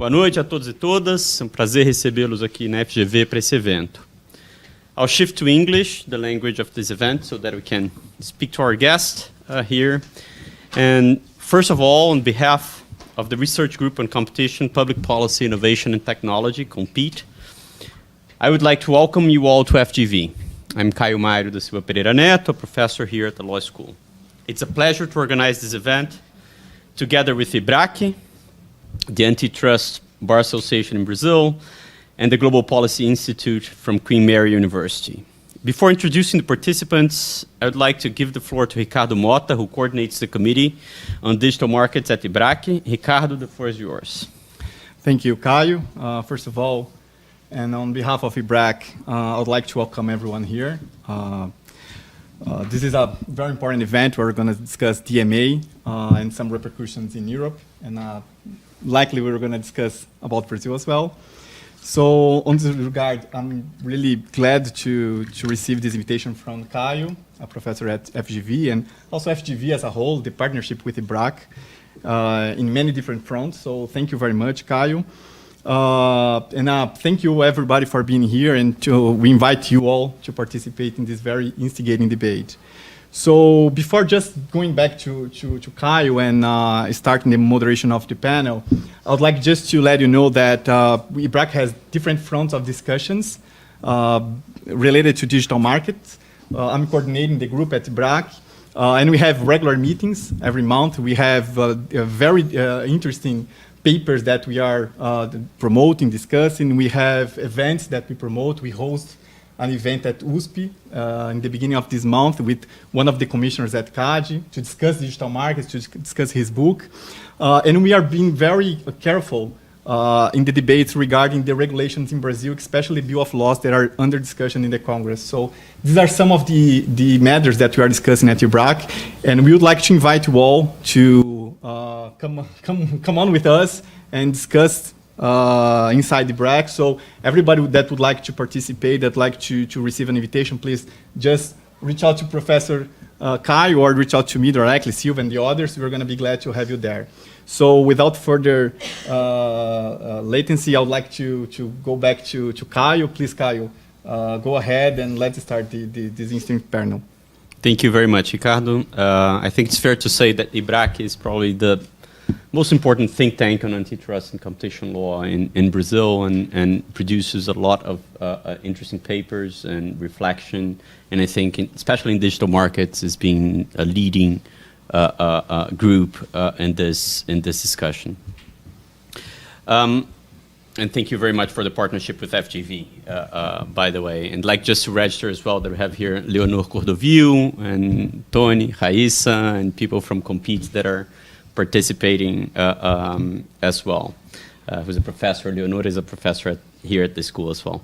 Boa noite a todos e todas. É um prazer recebê-los aqui na FGV para esse evento. I'll shift to English, the language of this event, so that we can speak to our guest here. And first of all, on behalf of the Research Group on Competition, Public Policy, Innovation and Technology, Comppit, I would like to welcome you all to FGV. I'm Caio Mário da Silva Pereira Neto, a professor here at the Law School. It's a pleasure to organize this event together with Ibrac, the Antitrust Bar Association in Brazil, and the Global Policy Institute from Queen Mary University. Before introducing the participants, I would like to give the floor to Ricardo Mota, who coordinates the Committee on Digital Markets at Ibrac. Ricardo, the floor is yours. Thank you, Caio. First of all, and on behalf of Ibrac, I would like to welcome everyone here. This is a very important event. We're going to discuss DMA and some repercussions in Europe, and likely we're going to discuss about Brazil as well. So on this regard, I'm really glad to receive this invitation from Caio, a professor at FGV, and also FGV as a whole, the partnership with Ibrac in many different fronts. So thank you very much, Caio. And thank you everybody for being here, and we invite you all to participate in this very instigating debate. So before just going back to Caio and starting the moderation of the panel, I would like just to let you know that Ibrac has different fronts of discussions related to digital markets. I'm coordinating the group at Ibrac, and we have regular meetings every month. We have very interesting papers that we are promoting, discussing. We have events that we promote. We host an event at USP in the beginning of this month with one of the commissioners at CADE to discuss digital markets, to discuss his book. And we are being very careful in the debates regarding the regulations in Brazil, especially Bill of Laws that are under discussion in the Congress. So these are some of the matters that we are discussing at Ibrac, and we would like to invite you all to come on with us and discuss inside the Ibrac. So everybody that would like to participate, that like to receive an invitation, please just reach out to Professor Caio or reach out to me directly, Silva and the others. We're going to be glad to have you there. So without further latency, I would like to go back to Caio. Please, Caio, go ahead and let's start this instant panel. Thank you very much, Ricardo. I think it's fair to say that Ibrac is probably the most important think tank on antitrust and competition law in Brazil, and produces a lot of interesting papers and reflection. And I think, especially in digital markets, is being a leading group in this discussion. And thank you very much for the partnership with FGV, by the way. And like just to register as well that we have here Leonor Cordovil and Tony, Raissa, and people from Comppit that are participating as well. Who's a professor. Leonor is a professor here at the school as well.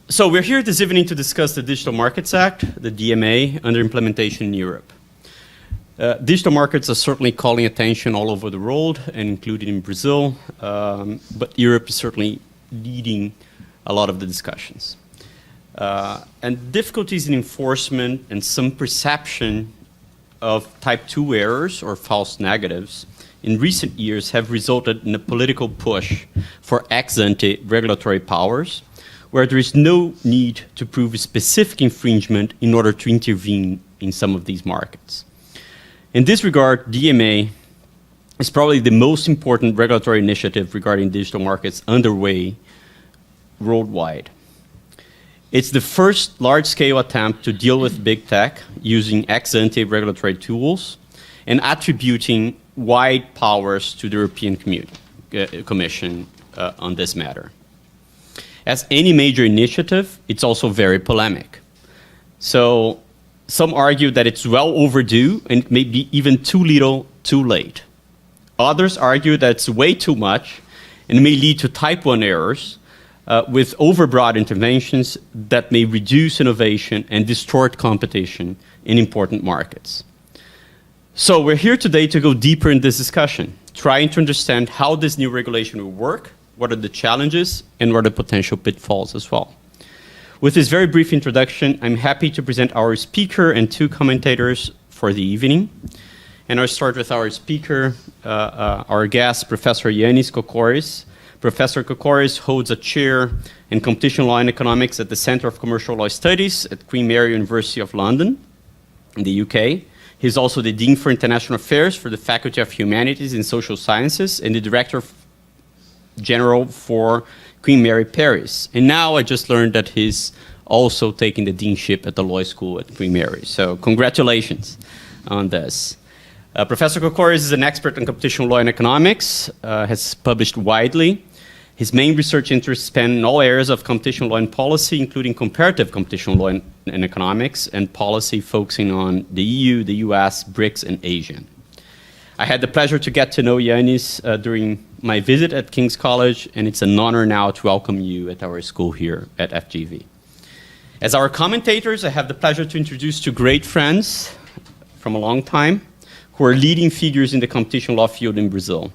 So we're here this evening to discuss the Digital Markets Act, the DMA, under implementation in Europe. Digital markets are certainly calling attention all over the world, and including in Brazil, but Europe is certainly leading a lot of the discussions. And difficulties in enforcement and some perception of type 2 errors or false negatives in recent years have resulted in a political push for ex-ante regulatory powers, where there is no need to prove a specific infringement in order to intervene in some of these markets. In this regard, DMA is probably the most important regulatory initiative regarding digital markets underway worldwide. It's the first large-scale attempt to deal with big tech using ex-ante regulatory tools and attributing wide powers to the European Commission on this matter. As any major initiative, it's also very polemic. So some argue that it's well overdue and maybe even too little, too late. Others argue that it's way too much and may lead to type 1 errors with overbroad interventions that may reduce innovation and distort competition in important markets. So we're here today to go deeper in this discussion, trying to understand how this new regulation will work, what are the challenges, and what are the potential pitfalls as well. With this very brief introduction, I'm happy to present our speaker and 2 commentators for the evening. And I'll start with our speaker, our guest, Professor Yannis Kokoris. Professor Kokoris holds a chair in competition law and economics at the Center of Commercial Law Studies at Queen Mary University of London in the UK. He's also the Dean for International Affairs for the Faculty of Humanities and Social Sciences and the Director General for Queen Mary Paris. And now I just learned that he's also taking the deanship at the law school at Queen Mary. So congratulations on this. Professor Kokoris is an expert in competition law and economics, has published widely. His main research interests span in all areas of competition law and policy, including comparative competition law and economics, and policy focusing on the EU, the US, BRICS, and Asia. I had the pleasure to get to know Yannis during my visit at King's College, and it's an honor now to welcome you at our school here at FGV. As our commentators, I have the pleasure to introduce two great friends from a long time, who are leading figures in the competition law field in Brazil.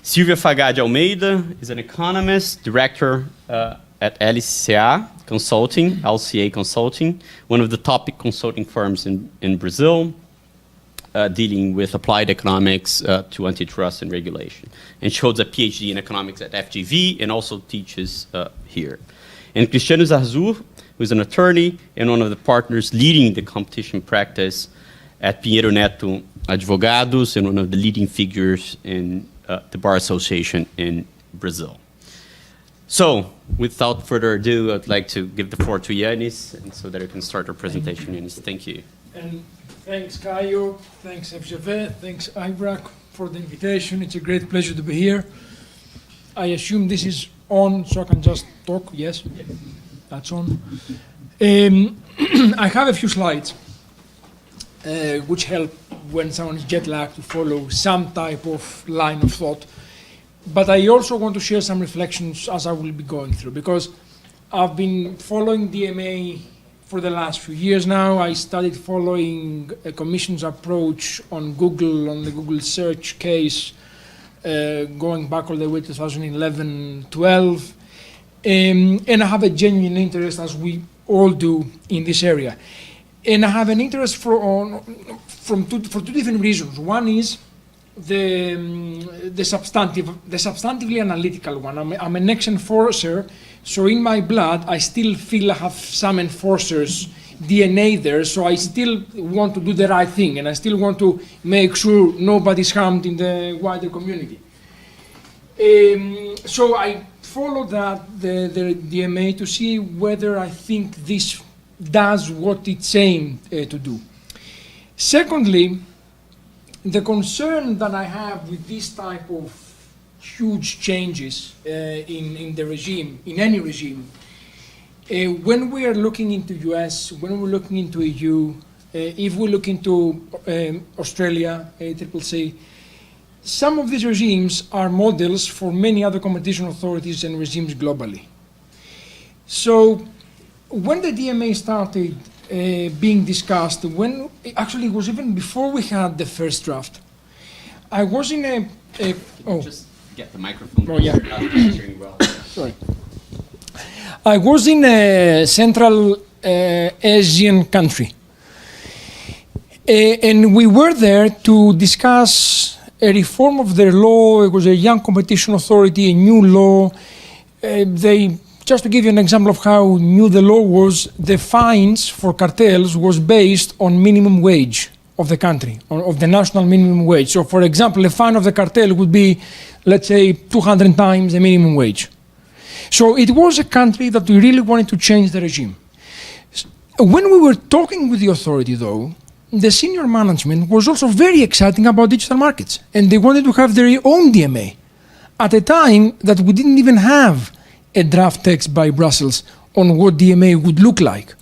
Silvia Fagad Almeida is an economist, director at LCA Consulting, one of the top consulting firms in Brazil, dealing with applied economics to antitrust and regulation. And she holds a PhD in economics at FGV and also teaches here. And Cristiano Zarzur, who is an attorney and one of the partners leading the competition practice at Pinheiro Neto Advogados and one of the leading figures in the Bar Association in Brazil. So, without further ado, I'd like to give the floor to Yannis, and so that you can start our presentation. Yannis, thank you. And thanks, Caio. Thanks, FGV. Thanks, Ibrac, for the invitation. It's a great pleasure to be here. I assume this is on, so I can just talk. Yes, that's on. I have a few slides which help when someone is jet lagged to follow some type of line of thought. But I also want to share some reflections as I will be going through, because I've been following DMA for the last few years now. I started following a Commission's approach on Google, on the Google search case, going back all the way to 2011-12. And I have a genuine interest, as we all do, in this area. And I have an interest for two different reasons. One is the substantively analytical one. I'm an ex-enforcer, so in my blood, I still feel I have some enforcer's DNA there, so I still want to do the right thing, and I still want to make sure nobody's harmed in the wider community. So I follow the DMA to see whether I think this does what it's aimed to do. Secondly, the concern that I have with this type of huge changes in the regime, in any regime, when we are looking into US, when we're looking into EU, if we look into Australia, ACCC, some of these regimes are models for many other competition authorities and regimes globally. So when the DMA started being discussed, when actually it was even before we had the first draft, I was in a Just get the microphone. Oh, yeah. Not answering well. sorry. I was in a Central Asian country, and we were there to discuss a reform of their law. It was a young competition authority, a new law. Just to give you an example of how new the law was, the fines for cartels was based on minimum wage of the country, of the national minimum wage. So, for example, a fine of the cartel would be, let's say, 200 times the minimum wage. So it was a country that we really wanted to change the regime. When we were talking with the authority, though, the senior management was also very exciting about digital markets, and they wanted to have their own DMA at a time that we didn't even have a draft text by Brussels on what DMA would look like.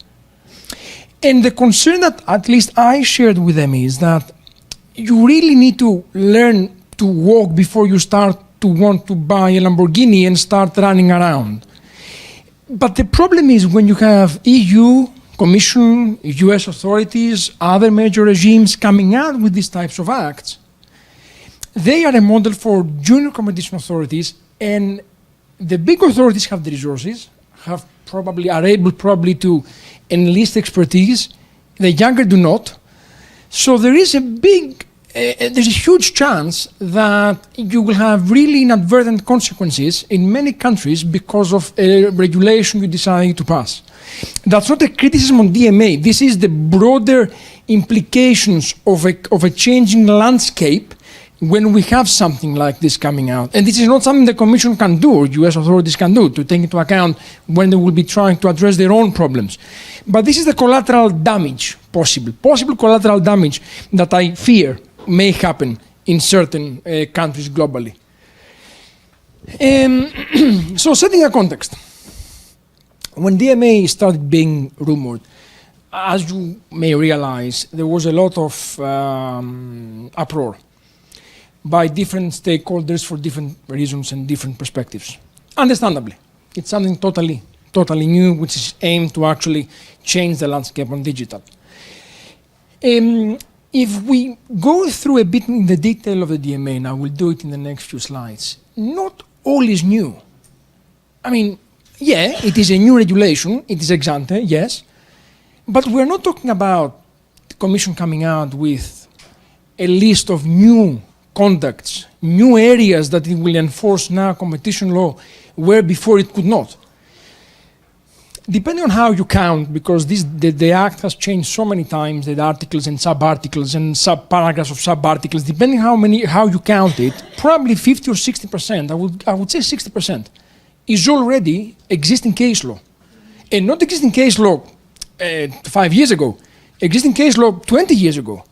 And the concern that at least I shared with them is that you really need to learn to walk before you start to want to buy a Lamborghini and start running around. But the problem is when you have EU, Commission, US authorities, other major regimes coming out with these types of acts, they are a model for junior competition authorities, and the big authorities have the resources, are able to enlist expertise. The younger do not. So there is a big there's a huge chance that you will have really inadvertent consequences in many countries because of a regulation you decide to pass. That's not a criticism on DMA. This is the broader implications of a changing landscape when we have something like this coming out. And this is not something the Commission can do, or US authorities can do, to take into account when they will be trying to address their own problems. But this is the collateral damage, possible collateral damage that I fear may happen in certain countries globally. So setting a context. When DMA started being rumored, as you may realize, there was a lot of uproar by different stakeholders for different reasons and different perspectives. Understandably, it's something totally new, which is aimed to actually change the landscape on digital. If we go through a bit in the detail of the DMA, and I will do it in the next few slides, not all is new. I mean, yeah, it is a new regulation, it is ex ante, yes, but we're not talking about the Commission coming out with a list of new conducts, new areas that it will enforce now competition law, where before it could not. Depending on how you count, because the Act has changed so many times, the articles and sub-articles and sub-paragraphs of sub-articles, depending how you count it, probably 50 or 60%, I would say 60%, is already existing case law. And not existing case law 5 years ago, existing case law 20 years ago.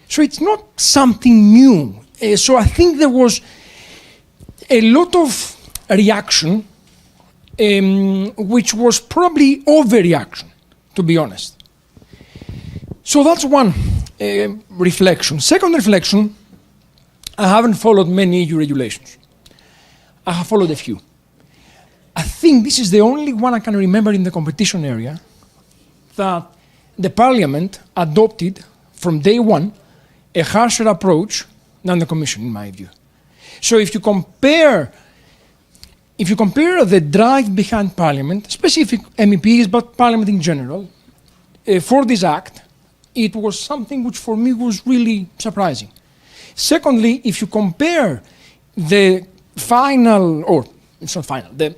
So it's not something new. So I think there was a lot of reaction, which was probably overreaction, to be honest. So that's one reflection. Second reflection, I haven't followed many EU regulations. I have followed a few. I think this is the only one I can remember in the competition area that the Parliament adopted from day one a harsher approach than the Commission, in my view. So if you compare the drive behind Parliament, specific MEPs, but Parliament in general, for this Act, it was something which for me was really surprising. Secondly, if you compare the final, or it's not final, the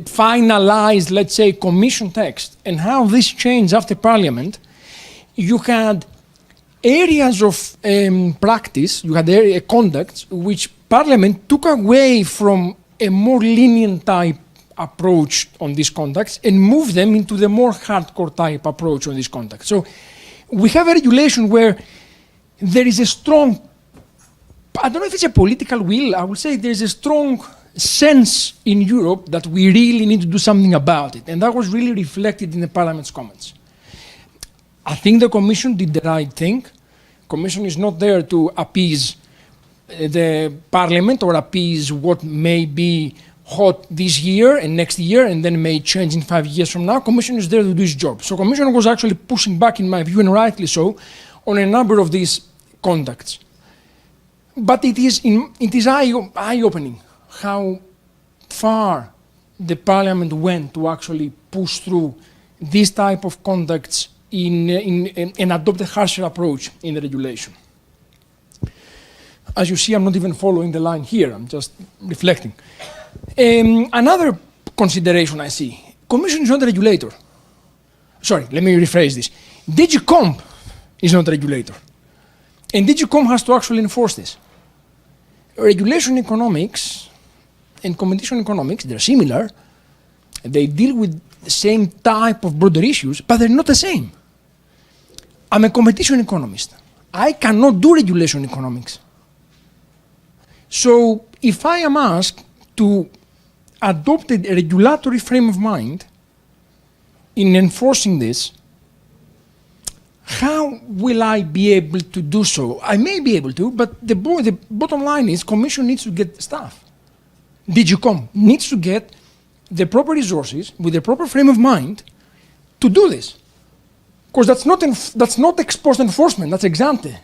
finalized, let's say, Commission text and how this changed after Parliament, you had areas of practice, you had conducts which Parliament took away from a more lenient type approach on these contacts and moved them into the more hardcore type approach on these contacts. So we have a regulation where there is a strong, I don't know if it's a political will, I would say there's a strong sense in Europe that we really need to do something about it. And that was really reflected in the Parliament's comments. I think the Commission did the right thing. Commission is not there to appease the Parliament or appease what may be hot this year and next year and then may change in 5 years from now. Commission is there to do its job. So Commission was actually pushing back, in my view, and rightly so, on a number of these conducts. But it is eye-opening how far the Parliament went to actually push through this type of conducts and adopt a harsher approach in the regulation. As you see, I'm not even following the line here, I'm just reflecting. Another consideration I see, Commission is not a regulator. Sorry, let me rephrase this. DG Comp is not a regulator. And DG Comp has to actually enforce this. Regulation economics and competition economics, they're similar. They deal with the same type of broader issues, but they're not the same. I'm a competition economist. I cannot do regulation economics. So if I am asked to adopt a regulatory frame of mind in enforcing this, how will I be able to do so? I may be able to, but the bottom line is Commission needs to get staff. DG Comp needs to get the proper resources with the proper frame of mind to do this. Because that's not ex post enforcement, that's ex ante.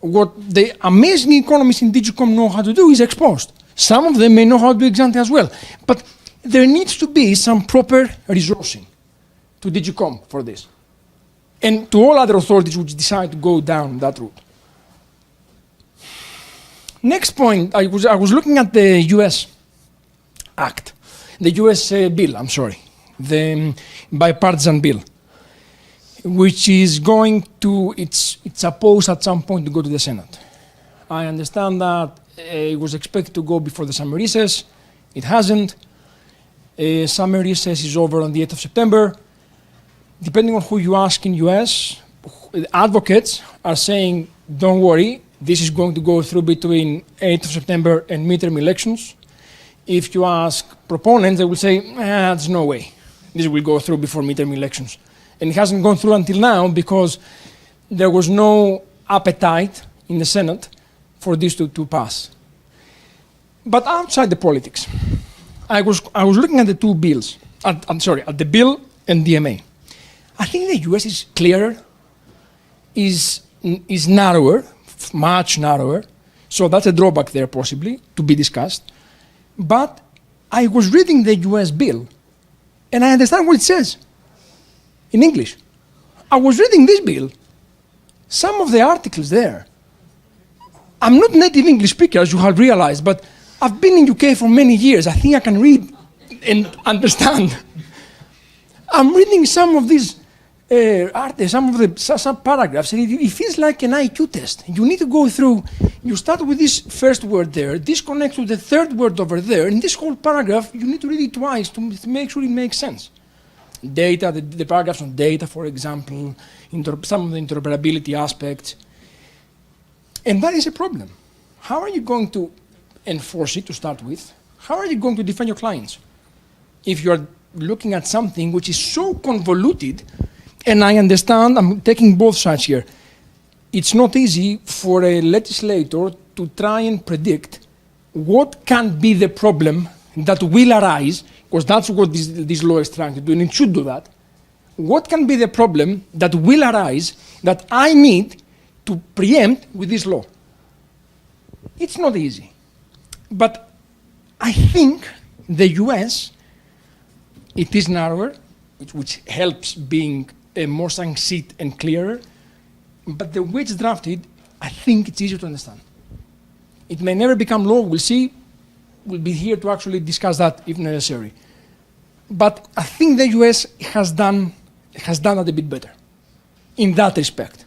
What the amazing economists in DG Comp know how to do is ex post. Some of them may know how to do ex ante as well. But there needs to be some proper resourcing to DG Comp for this. And to all other authorities which decide to go down that route. Next point, I was looking at the US Act, the US bill, I'm sorry, the bipartisan bill, which is going to, it's supposed at some point to go to the Senate. I understand that it was expected to go before the summer recess. It hasn't. Summer recess is over on the 8th of September. Depending on who you ask in US, advocates are saying, don't worry, this is going to go through between 8th of September and midterm elections. If you ask proponents, they will say, there's no way this will go through before midterm elections. And it hasn't gone through until now because there was no appetite in the Senate for this to pass. But outside the politics, I was looking at the two bills, at the bill and DMA. I think the US is clearer, is narrower, much narrower, so that's a drawback there possibly to be discussed. But I was reading the US bill and I understand what it says in English. I was reading this bill, some of the articles there. I'm not native English speaker, as you have realized, but I've been in UK for many years. I think I can read and understand. I'm reading some of these some paragraphs, and it feels like an IQ test. You need to go through, you start with this first word there, this connects with the third word over there, and this whole paragraph, you need to read it twice to make sure it makes sense. Data, the paragraphs on data, for example, some of the interoperability aspects. And that is a problem. How are you going to enforce it to start with? How are you going to defend your clients if you are looking at something which is so convoluted? And I understand, I'm taking both sides here. It's not easy for a legislator to try and predict what can be the problem that will arise, because that's what this law is trying to do, and it should do that. What can be the problem that will arise that I need to preempt with this law? It's not easy. But I think the US, it is narrower, which helps being more succinct and clearer, but the way it's drafted, I think it's easier to understand. It may never become law, we'll see. We'll be here to actually discuss that if necessary. But I think the US has done that a bit better in that respect,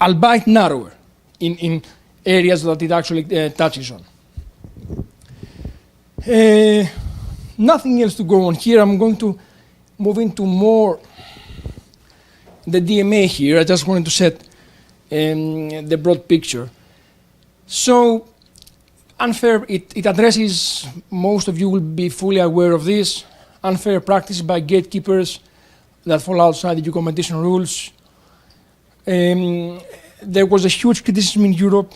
albeit narrower in areas that it actually touches on. Nothing else to go on here. I'm going to move into more the DMA here. I just wanted to set the broad picture. So, unfair, it addresses, most of you will be fully aware of this, unfair practice by gatekeepers that fall outside the EU competition rules. There was a huge criticism in Europe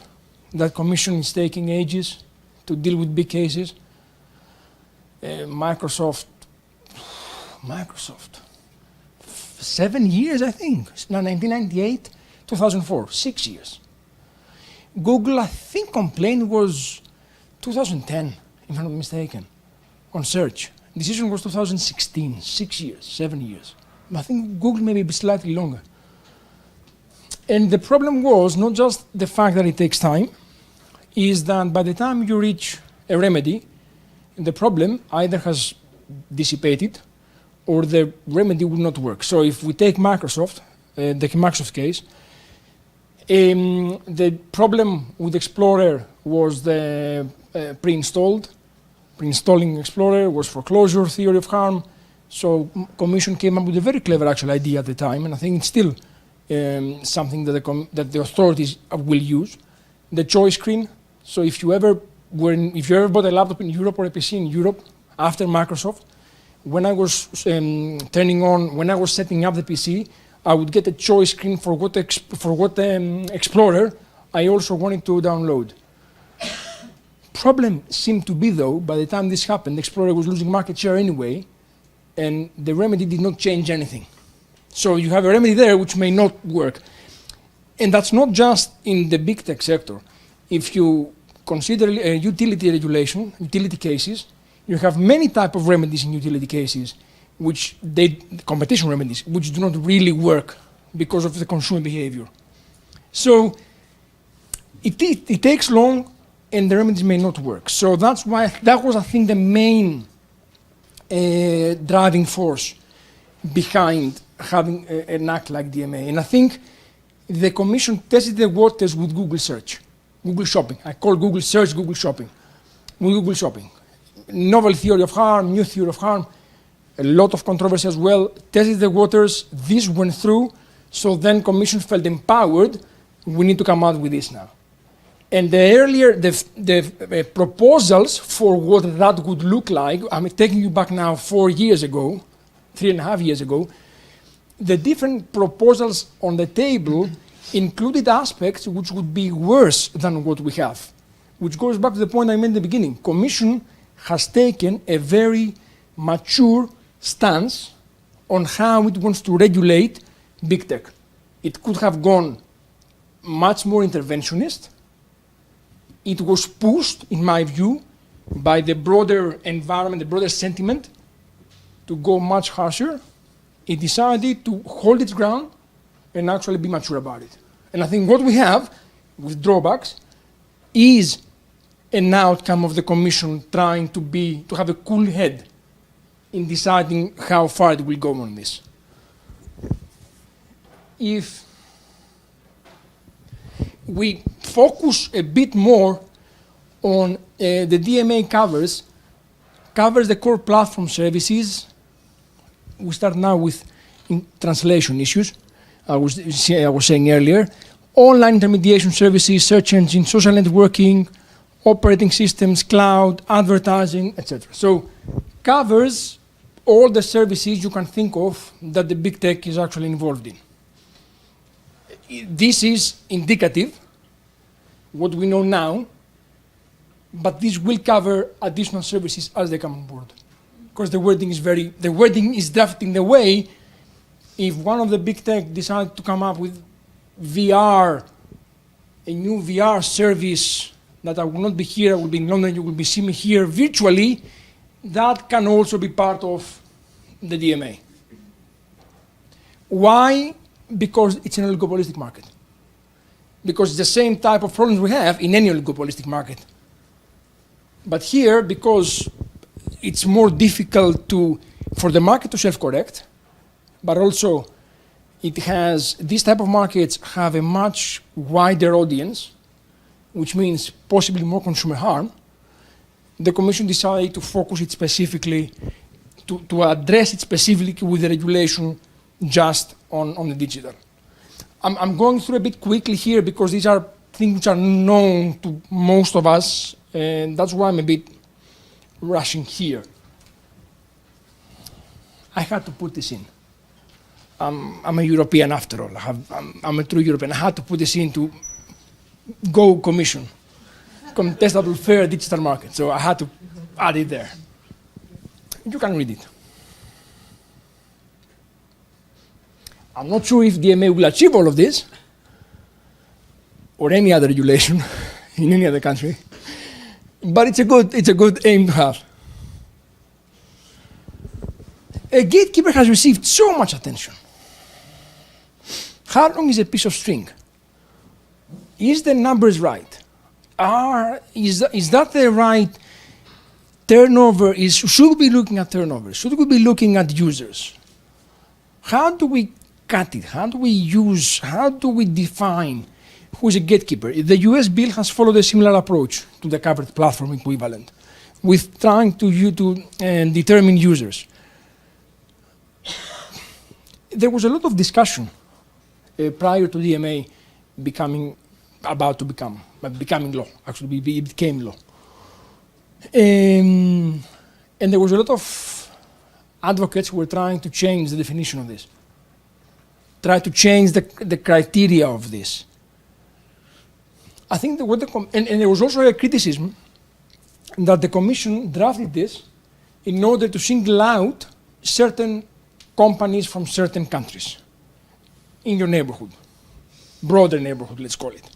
that Commission is taking ages to deal with big cases. Microsoft, 7 years, I think. 1998, 2004, 6 years. Google, I think, complaint was 2010, if I'm not mistaken, on search. Decision was 2016, 6 years, 7 years. I think Google maybe be slightly longer. And the problem was not just the fact that it takes time, is that by the time you reach a remedy, the problem either has dissipated or the remedy would not work. So if we take Microsoft, the Microsoft case, the problem with Explorer was the pre-installing Explorer was foreclosure theory of harm. So Commission came up with a very clever actual idea at the time, and I think it's still something that the authorities will use. The choice screen. So if you ever bought a laptop in Europe or a PC in Europe after Microsoft, when I was setting up the PC, I would get a choice screen for what Explorer I also wanted to download. Problem seemed to be, though, by the time this happened, Explorer was losing market share anyway, and the remedy did not change anything. So you have a remedy there which may not work. And that's not just in the big tech sector. If you consider utility regulation, utility cases, you have many types of remedies in utility cases, competition remedies, which do not really work because of the consumer behavior. So it takes long, and the remedies may not work. So that's why, that was, I think, the main driving force behind having an act like DMA. And I think the Commission tested the waters with Google search, Google shopping. I call Google search Google shopping. With Google shopping. Novel theory of harm, new theory of harm, a lot of controversy as well, tested the waters, this went through, so then Commission felt empowered, we need to come out with this now. And the earlier, the proposals for what that would look like, I'm taking you back now 4 years ago, 3.5 years ago, the different proposals on the table included aspects which would be worse than what we have, which goes back to the point I made in the beginning. Commission has taken a very mature stance on how it wants to regulate big tech. It could have gone much more interventionist. It was pushed, in my view, by the broader environment, the broader sentiment, to go much harsher. It decided to hold its ground and actually be mature about it. And I think what we have, with drawbacks, is an outcome of the Commission trying to have a cool head in deciding how far it will go on this. If we focus a bit more on the DMA covers the core platform services. We start now with translation issues, I was saying earlier. Online intermediation services, search engine, social networking, operating systems, cloud, advertising, etc. So covers all the services you can think of that the big tech is actually involved in. This is indicative, what we know now, but this will cover additional services as they come on board. Because the wording is drafted in the way, if one of the big tech decides to come up with VR, a new VR service that I will not be here, I will be in London, you will be seeing me here virtually, that can also be part of the DMA. Why? Because it's an oligopolistic market. Because it's the same type of problems we have in any oligopolistic market. But here, because it's more difficult for the market to self-correct, but also these type of markets have a much wider audience, which means possibly more consumer harm. The Commission decided to focus it specifically, to address it specifically with the regulation just on the digital. I'm going through a bit quickly here because these are things which are known to most of us, and that's why I'm a bit rushing here. I had to put this in. I'm a European after all. I'm a true European. I had to put this in to go Commission, contestable fair digital market. So I had to add it there. You can read it. I'm not sure if DMA will achieve all of this, or any other regulation in any other country, but it's a good aim to have. A gatekeeper has received so much attention. How long is a piece of string? Is the numbers right? Is that the right turnover? Should we be looking at turnover? Should we be looking at users? How do we cut it? How do we define who is a gatekeeper? The US bill has followed a similar approach to the covered platform equivalent, with trying to determine users. There was a lot of discussion prior to DMA becoming law. Actually, it became law. And there was a lot of advocates who were trying to change the definition of this, try to change the criteria of this. I think and there was also a criticism that the Commission drafted this in order to single out certain companies from certain countries in your neighborhood, broader neighborhood, let's call it.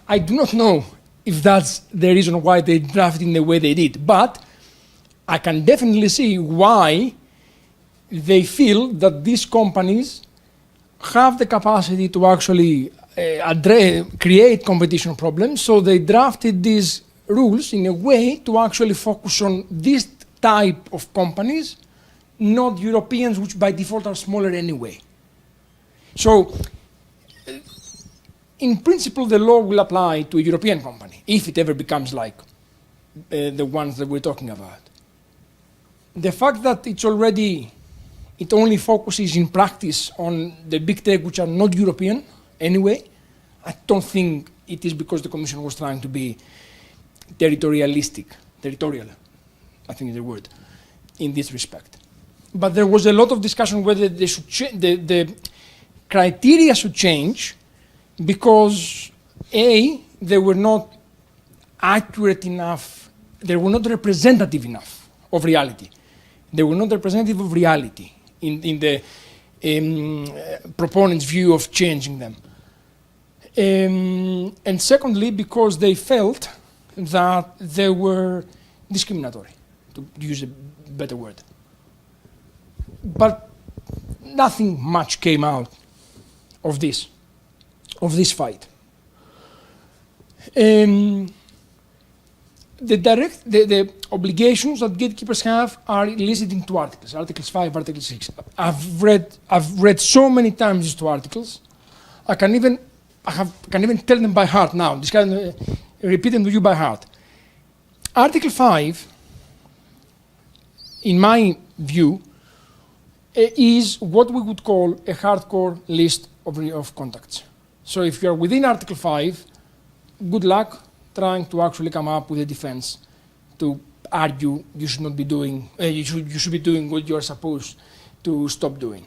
I do not know if that's the reason why they drafted in the way they did, but I can definitely see why they feel that these companies have the capacity to actually create competition problems, so they drafted these rules in a way to actually focus on this type of companies, not Europeans, which by default are smaller anyway. So, in principle, the law will apply to a European company, if it ever becomes like the ones that we're talking about. The fact that it only focuses in practice on the big tech which are not European anyway, I don't think it is because the Commission was trying to be territorial, I think is the word, in this respect. But there was a lot of discussion whether they should the criteria should change because A, they were not accurate enough, they were not representative enough of reality. They were not representative of reality in the proponents' view of changing them. And secondly, because they felt that they were discriminatory, to use a better word. But nothing much came out of this fight. The obligations that gatekeepers have are listed in 2 articles, Articles 5, Article 6. I've read so many times these 2 articles. I can even tell them by heart now. Repeat them to you by heart. Article 5, in my view, is what we would call a hardcore list of contacts. So if you are within Article 5, good luck trying to actually come up with a defense to argue you should not be doing, you should be doing what you are supposed to stop doing.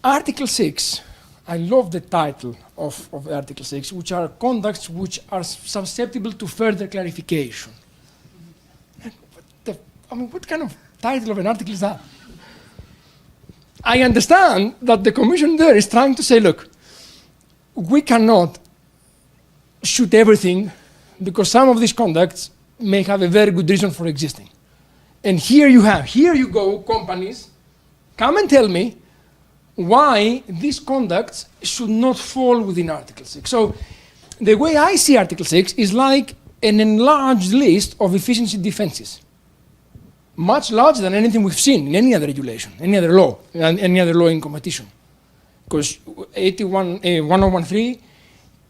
Article 6, I love the title of Article 6, which are contacts which are susceptible to further clarification. What kind of title of an article is that? I understand that the Commission there is trying to say, look, we cannot shoot everything because some of these conducts may have a very good reason for existing. And here you go, companies, come and tell me why these conducts should not fall within Article 6. So the way I see Article 6 is like an enlarged list of efficiency defenses, much larger than anything we've seen in any other regulation, any other law in competition. Because 1013,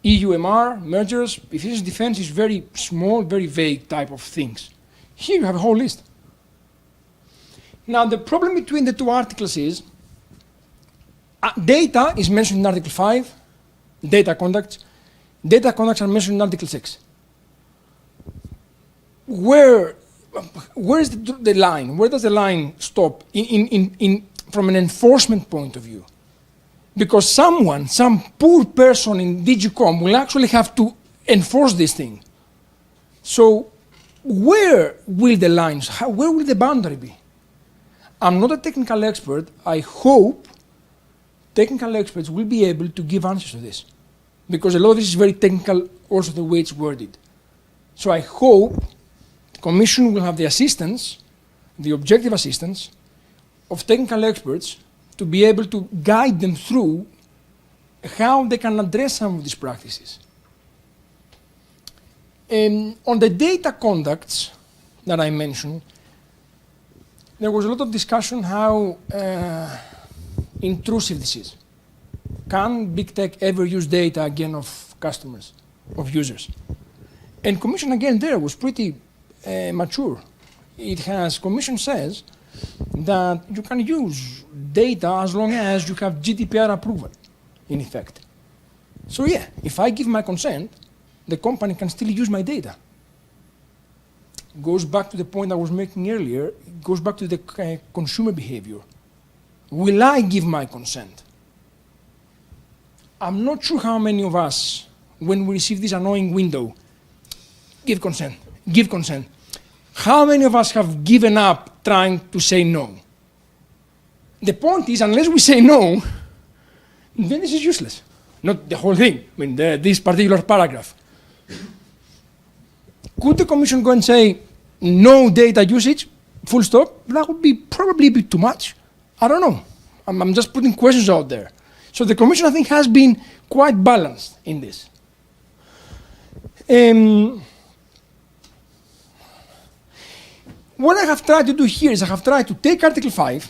EUMR, mergers, efficiency defense is very small, very vague type of things. Here you have a whole list. Now the problem between the 2 articles is data is mentioned in Article 5, data conducts are mentioned in Article 6. Where is the line? Where does the line stop from an enforcement point of view? Because some poor person in DG.com will actually have to enforce this thing. So where will the lines, where will the boundary be? I'm not a technical expert. I hope technical experts will be able to give answers to this. Because a lot of this is very technical, also the way it's worded. So I hope the Commission will have the assistance, the objective assistance, of technical experts to be able to guide them through how they can address some of these practices. On the data conducts that I mentioned, there was a lot of discussion how intrusive this is. Can big tech ever use data again of customers, of users? And Commission again there was pretty mature. Commission says that you can use data as long as you have GDPR approval, in effect. So yeah, if I give my consent, the company can still use my data. Goes back to the point I was making earlier, it goes back to the consumer behavior. Will I give my consent? I'm not sure how many of us, when we receive this annoying window, give consent. How many of us have given up trying to say no? The point is, unless we say no, then this is useless. Not the whole thing, this particular paragraph. Could the Commission go and say no data usage, full stop? That would be probably a bit too much. I don't know. I'm just putting questions out there. So the Commission, I think, has been quite balanced in this. What I have tried to do here is I have tried to take Article 5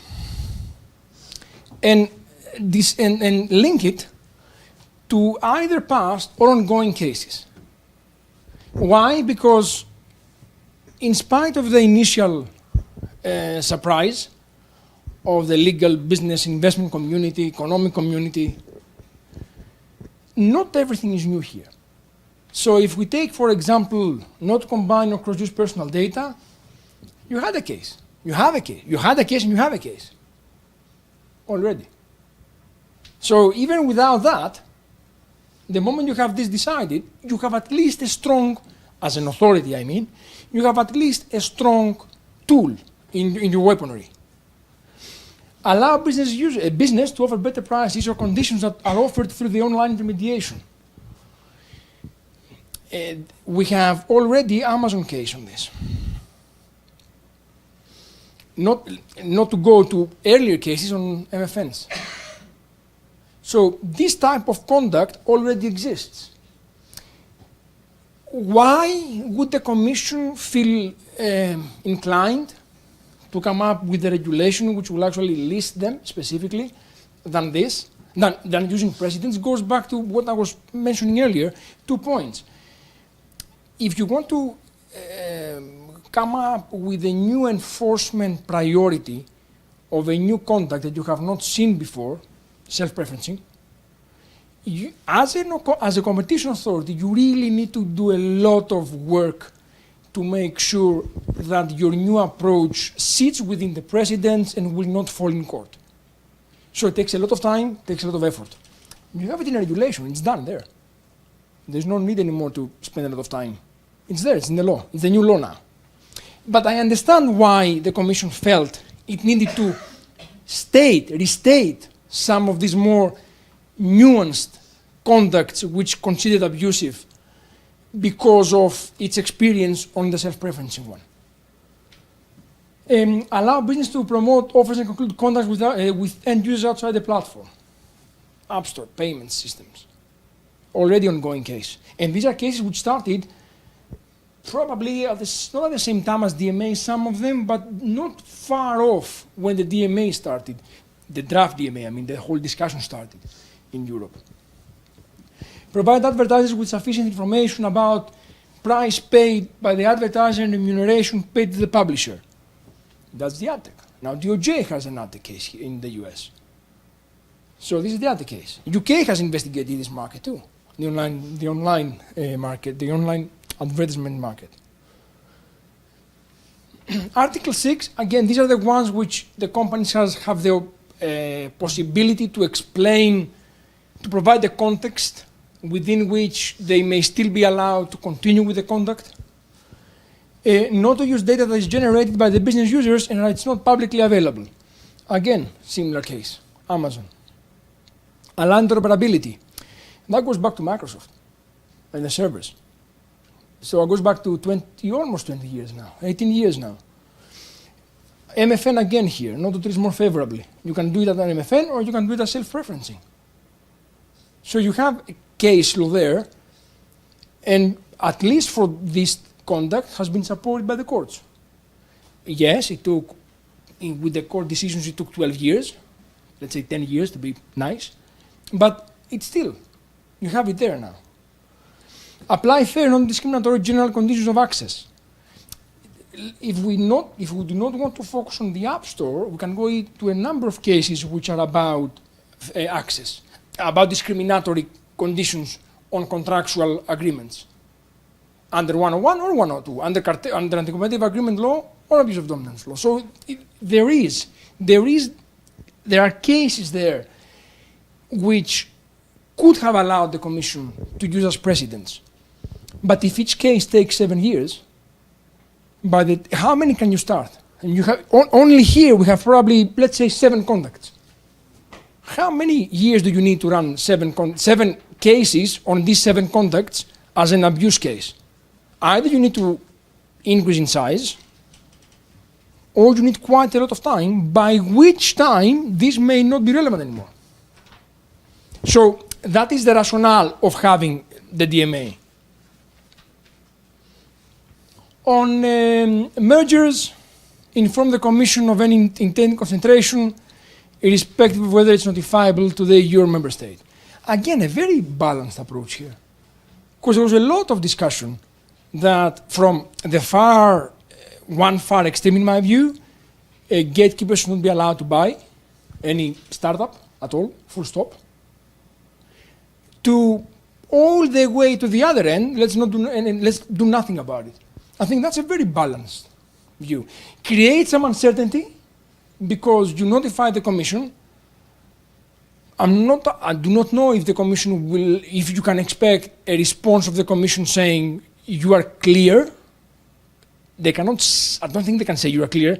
and link it to either past or ongoing cases. Why? Because in spite of the initial surprise of the legal business investment community, economic community, not everything is new here. So if we take, for example, not combine or cross-use personal data, you had a case, you have a case, you had a case and you have a case already. So even without that, the moment you have this decided, you have at least a strong, as an authority I mean, you have at least a strong tool in your weaponry. Allow business to offer better prices or conditions that are offered through the online intermediation. We have already Amazon case on this. Not to go to earlier cases on MFNs. So this type of conduct already exists. Why would the Commission feel inclined to come up with a regulation which will actually list them specifically than using precedents? Goes back to what I was mentioning earlier, 2 points. If you want to come up with a new enforcement priority of a new conduct that you have not seen before, self-preferencing, as a competition authority, you really need to do a lot of work to make sure that your new approach sits within the precedents and will not fall in court. So it takes a lot of time, takes a lot of effort. You have it in a regulation, it's done there. There's no need anymore to spend a lot of time. It's there, it's in the law, it's the new law now. But I understand why the Commission felt it needed to restate some of these more nuanced conducts which considered abusive because of its experience on the self-preferencing one. Allow business to promote, offers and conclude conduct with end users outside the platform. App Store, payment systems. Already ongoing case. And these are cases which started probably not at the same time as DMA, some of them, but not far off when the DMA started. The draft DMA, I mean, the whole discussion started in Europe. Provide advertisers with sufficient information about price paid by the advertiser and remuneration paid to the publisher. That's the ATTEC. Now, DOJ has an ATTEC case here in the US. So this is the ATTEC case. UK has investigated this market too, the online market, the online advertisement market. Article 6, again, these are the ones which the companies have the possibility to explain, to provide the context within which they may still be allowed to continue with the conduct. Not to use data that is generated by the business users and it's not publicly available. Again, similar case, Amazon. Allow interoperability. That goes back to Microsoft and the servers. So it goes back to almost 20 years now, 18 years now. MFN again here, not to treat more favorably. You can do it as an MFN or you can do it as self-preferencing. So you have a case law there, and at least for this conduct has been supported by the courts. Yes, it took, with the court decisions, it took 12 years, let's say 10 years to be nice, but it's still, you have it there now. Apply fair, non-discriminatory general conditions of access. If we do not want to focus on the App Store, we can go into a number of cases which are about access, about discriminatory conditions on contractual agreements, under 101 or 102, under anti-competitive agreement law or abuse of dominance law. So there are cases there which could have allowed the Commission to use as precedents. But if each case takes 7 years, how many can you start? And you have only here we have probably, let's say, 7 conducts. How many years do you need to run 7 cases on these 7 conducts as an abuse case? Either you need to increase in size, or you need quite a lot of time, by which time this may not be relevant anymore. So that is the rationale of having the DMA. On mergers, inform the Commission of any intended concentration, irrespective of whether it's notifiable to the EU member state. Again, a very balanced approach here. Because there was a lot of discussion that from the one far extreme in my view, gatekeepers should not be allowed to buy any startup at all, full stop, to all the way to the other end, let's do nothing about it. I think that's a very balanced view. Create some uncertainty because you notify the Commission. I do not know if the Commission will, if you can expect a response of the Commission saying you are clear. They cannot, I don't think they can say you are clear.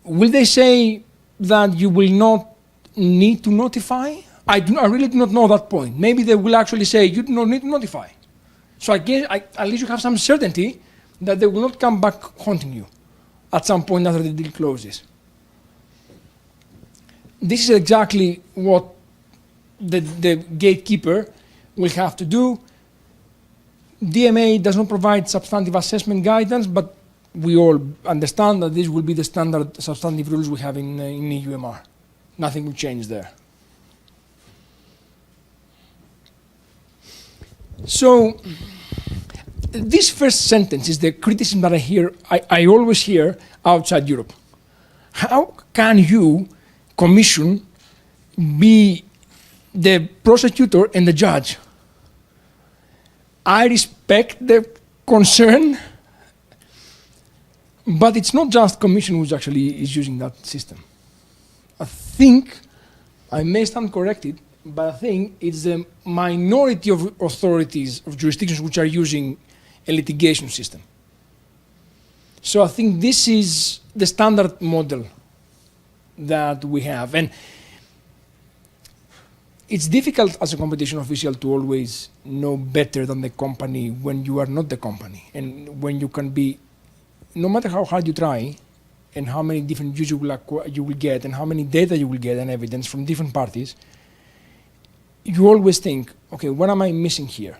Will they say that you will not need to notify? I really do not know that point. Maybe they will actually say you do not need to notify. So I guess at least you have some certainty that they will not come back haunting you at some point after the deal closes. This is exactly what the gatekeeper will have to do. DMA does not provide substantive assessment guidance, but we all understand that this will be the standard substantive rules we have in EUMR. Nothing will change there. So this first sentence is the criticism that I always hear outside Europe. How can you, Commission, be the prosecutor and the judge? I respect the concern, but it's not just Commission which actually is using that system. I think, I may stand corrected, but I think it's the minority of authorities, of jurisdictions which are using a litigation system. So I think this is the standard model that we have. And it's difficult as a competition official to always know better than the company when you are not the company. And when you can be, no matter how hard you try, and how many different views you will get, and how many data you will get and evidence from different parties, you always think, okay, what am I missing here?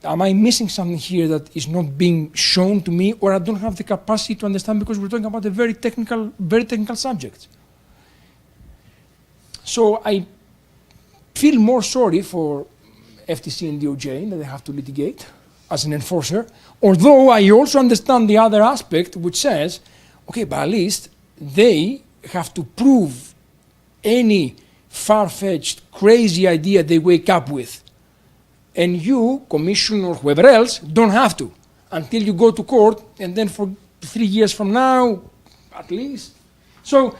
Am I missing something here that is not being shown to me, or I don't have the capacity to understand because we're talking about a very technical subject? So I feel more sorry for FTC and DOJ that they have to litigate as an enforcer, although I also understand the other aspect which says, okay, but at least they have to prove any far-fetched, crazy idea they wake up with. And you, Commission or whoever else, don't have to until you go to court, and then for 3 years from now, at least. So,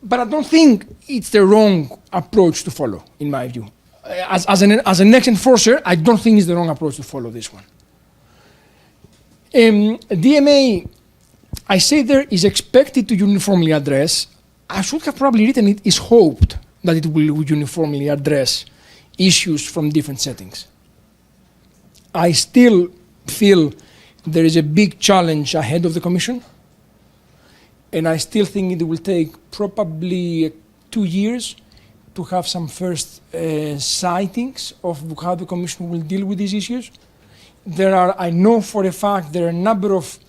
but I don't think it's the wrong approach to follow, in my view. As an ex-enforcer, I don't think it's the wrong approach to follow this one. DMA, I say there, is expected to uniformly address, I should have probably written it, is hoped that it will uniformly address issues from different settings. I still feel there is a big challenge ahead of the Commission, and I still think it will take probably 2 years to have some first sightings of how the Commission will deal with these issues. I know for a fact there are a number of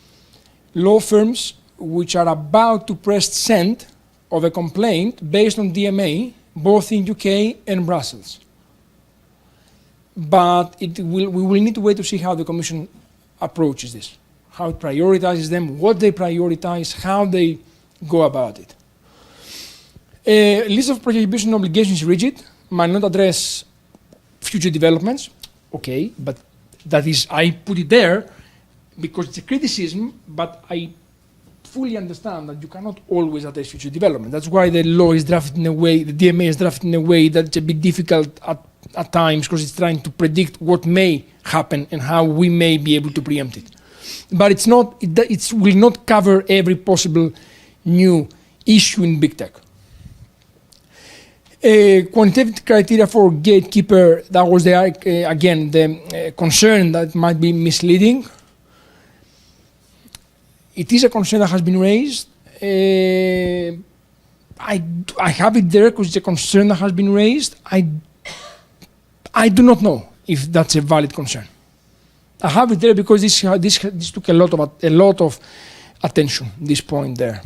law firms which are about to press send of a complaint based on DMA, both in UK and Brussels. But we will need to wait to see how the Commission approaches this, how it prioritizes them, what they prioritize, how they go about it. A list of prohibition obligations is rigid, might not address future developments. Okay, but that is, I put it there because it's a criticism, but I fully understand that you cannot always address future development. That's why the law is drafted in a way, the DMA is drafted in a way that's a bit difficult at times because it's trying to predict what may happen and how we may be able to preempt it. But it will not cover every possible new issue in big tech. Quantitative criteria for gatekeeper, that was again the concern that might be misleading. It is a concern that has been raised. I have it there because it's a concern that has been raised. I I do not know if that's a valid concern. I have it there because this took a lot of attention, this point there.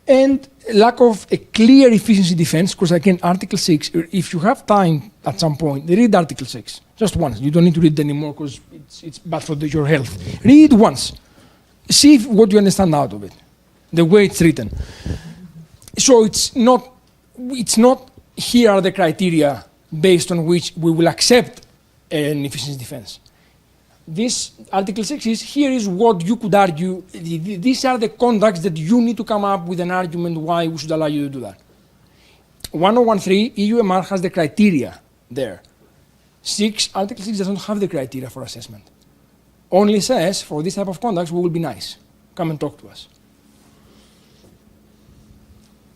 And lack of a clear efficiency defense, because again, Article 6, if you have time at some point, read Article 6, just once. You don't need to read it anymore because it's bad for your health. Read it once. See what you understand out of it, the way it's written. So it's not, here are the criteria based on which we will accept an efficiency defense. This Article 6 is, here is what you could argue, these are the conducts that you need to come up with an argument why we should allow you to do that. 1013, EUMR has the criteria there. Article 6 does not have the criteria for assessment. Only says, for this type of conducts, we will be nice. Come and talk to us.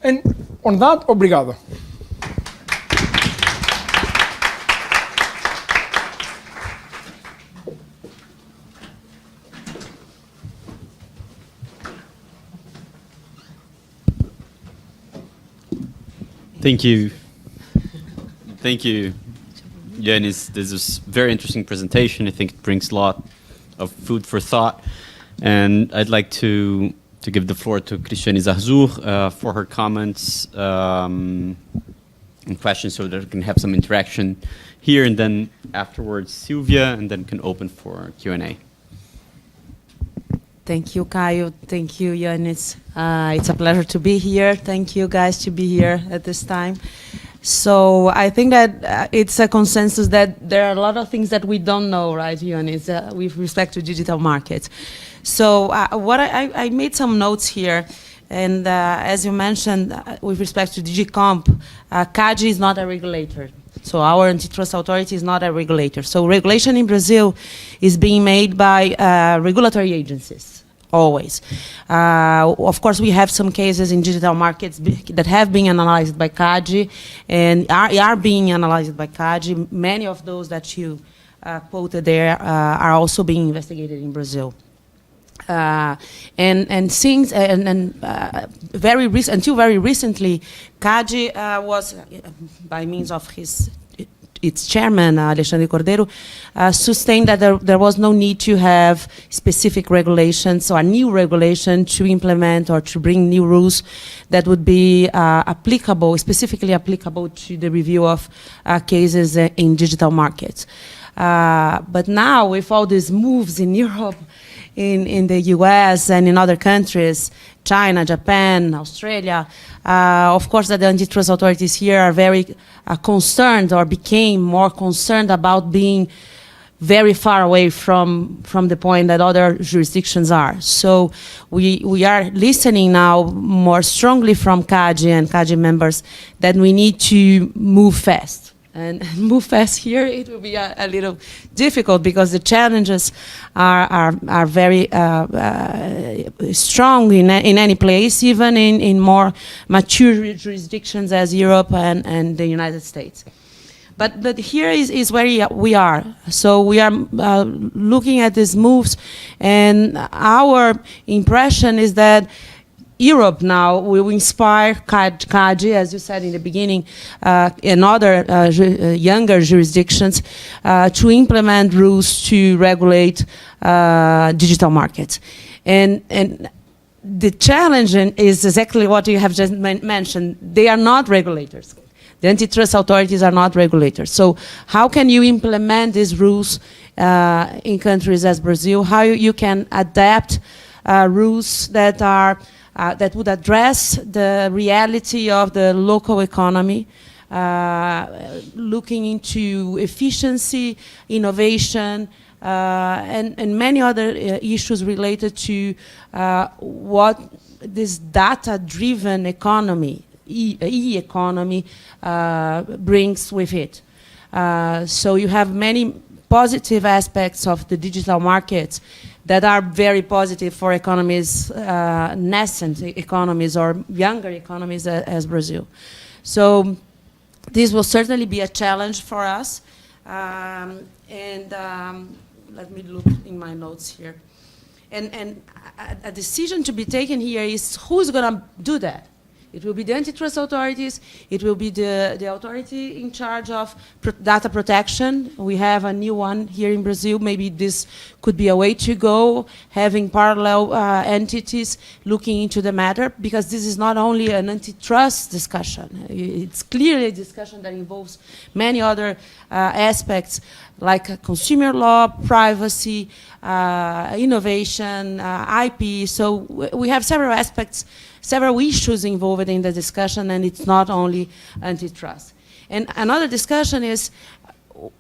And on that, obrigado. Thank you. Thank you, Yanis. This is a very interesting presentation. I think it brings a lot of food for thought. And I'd like to give the floor to Cristiane Zarzour for her comments and questions so that we can have some interaction here. And then afterwards, Silvia, and then can open for Q&A. Thank you, Caio. Thank you, Yanis. It's a pleasure to be here. Thank you, guys, to be here at this time. So I think that it's a consensus that there are a lot of things that we don't know, right, Yanis, with respect to digital markets. So what I made some notes here, and as you mentioned, with respect to DG Comp, CADE is not a regulator. So our antitrust authority is not a regulator. So regulation in Brazil is being made by regulatory agencies, always. Of course, we have some cases in digital markets that have been analyzed by CADE and are being analyzed by CADE. Many of those that you quoted there are also being investigated in Brazil. Until very recently, CADE was, by means of its chairman, Alexandre Cordeiro, sustained that there was no need to have specific regulations or a new regulation to implement or to bring new rules that would be specifically applicable to the review of cases in digital markets. But now, with all these moves in Europe, in the US and in other countries, China, Japan, Australia, of course that the antitrust authorities here are very concerned, or became more concerned, about being very far away from the point that other jurisdictions are. So we are listening now more strongly from CADE and CADE members that we need to move fast. And move fast here, it will be a little difficult because the challenges are very strong in any place, even in more mature jurisdictions as Europe and the United States. But here is where we are. So we are looking at these moves, and our impression is that Europe now will inspire CADE, as you said in the beginning, and other younger jurisdictions to implement rules to regulate digital markets. And the challenge is exactly what you have just mentioned. They are not regulators. The antitrust authorities are not regulators. So how can you implement these rules in countries as Brazil? How you can adapt rules that are that would address the reality of the local economy, looking into efficiency, innovation, and many other issues related to what this data-driven economy, e-economy, brings with it. So you have many positive aspects of the digital markets that are very positive for economies, nascent economies or younger economies as Brazil. So this will certainly be a challenge for us. Let me look in my notes here. And a decision to be taken here is who's going to do that? It will be the antitrust authorities. It will be the authority in charge of data protection. We have a new one here in Brazil. Maybe this could be a way to go, having parallel entities looking into the matter, because this is not only an antitrust discussion. It's clearly a discussion that involves many other aspects, like consumer law, privacy, innovation, IP. So we have several aspects, several issues involved in the discussion, and it's not only antitrust. And another discussion is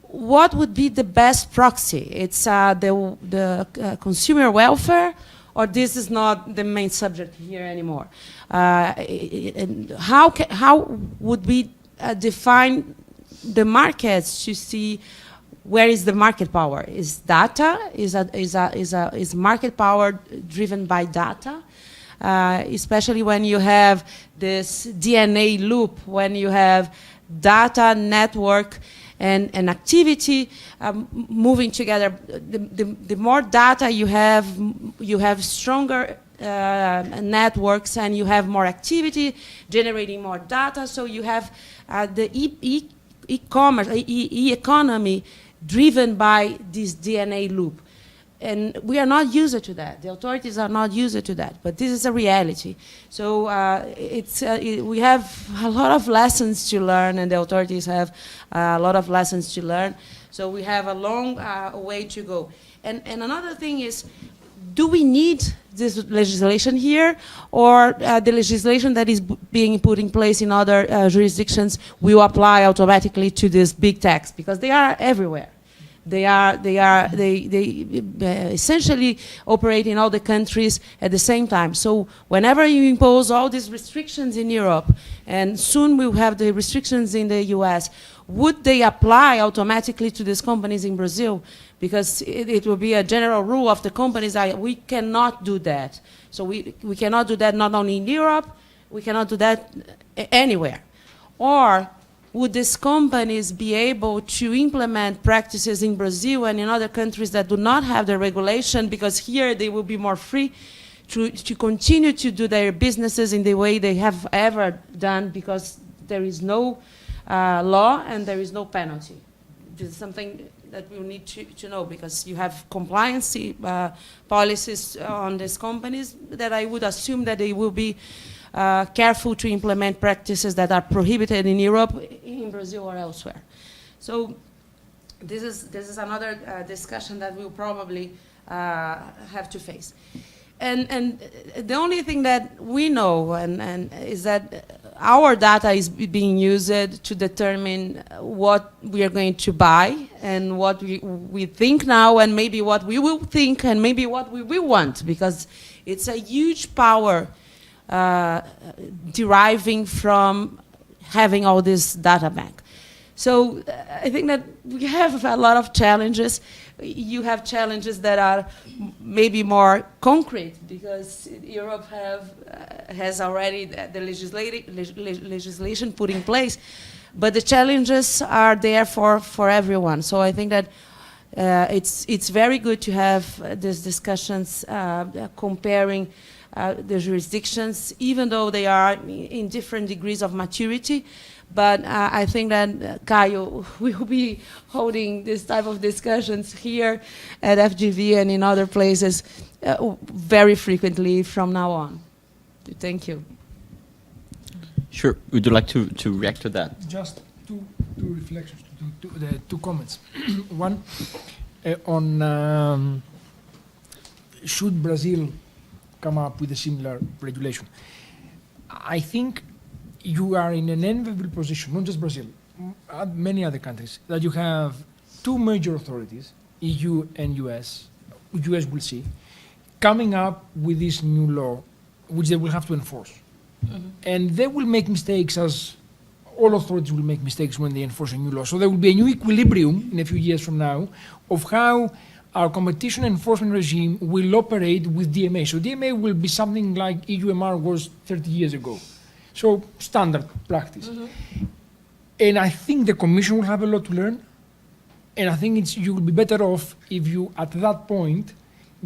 what would be the best proxy? It's the consumer welfare, or this is not the main subject here anymore? And how would we define the markets to see where is the market power? Is data? Is market power driven by data? Especially when you have this DNA loop, when you have data, network, and activity moving together. The more data you have stronger networks, and you have more activity generating more data. So you have the e-commerce, e-economy driven by this DNA loop. And we are not used to that. The authorities are not used to that, but this is a reality. So we have a lot of lessons to learn, and the authorities have a lot of lessons to learn. So we have a long way to go. And another thing is, do we need this legislation here, or the legislation that is being put in place in other jurisdictions will apply automatically to these big techs, because they are everywhere. They essentially operate in all the countries at the same time. So whenever you impose all these restrictions in Europe, and soon we'll have the restrictions in the US, would they apply automatically to these companies in Brazil? Because it will be a general rule of the companies that we cannot do that. So we cannot do that not only in Europe, we cannot do that anywhere. Or would these companies be able to implement practices in Brazil and in other countries that do not have the regulation, because here they will be more free to continue to do their businesses in the way they have ever done, because there is no law and there is no penalty. This is something that we need to know, because you have compliance policies on these companies that I would assume that they will be careful to implement practices that are prohibited in Europe, in Brazil, or elsewhere. So this is another discussion that we'll probably have to face. And the only thing that we know and is that our data is being used to determine what we are going to buy, and what we think now, and maybe what we will think, and maybe what we will want, because it's a huge power deriving from having all this data bank. So I think that we have a lot of challenges. You have challenges that are maybe more concrete, because Europe has already the legislation put in place, but the challenges are there for everyone. So I think that it's very good to have these discussions comparing the jurisdictions, even though they are in different degrees of maturity. But I think that Caio will be holding this type of discussions here at FGV and in other places very frequently from now on. Thank you. Sure. Would you like to react to that? Just two reflections, two comments. One, on should Brazil come up with a similar regulation? I think you are in an enviable position, not just Brazil, many other countries, that you have two major authorities, EU and US will see, coming up with this new law, which they will have to enforce. Mm-hmm. And they will make mistakes, as all authorities will make mistakes when they enforce a new law. So there will be a new equilibrium in a few years from now of how our competition enforcement regime will operate with DMA. So DMA will be something like EUMR was 30 years ago. So standard practice. Mm-hmm. And I think the Commission will have a lot to learn. And I think you will be better off if you, at that point,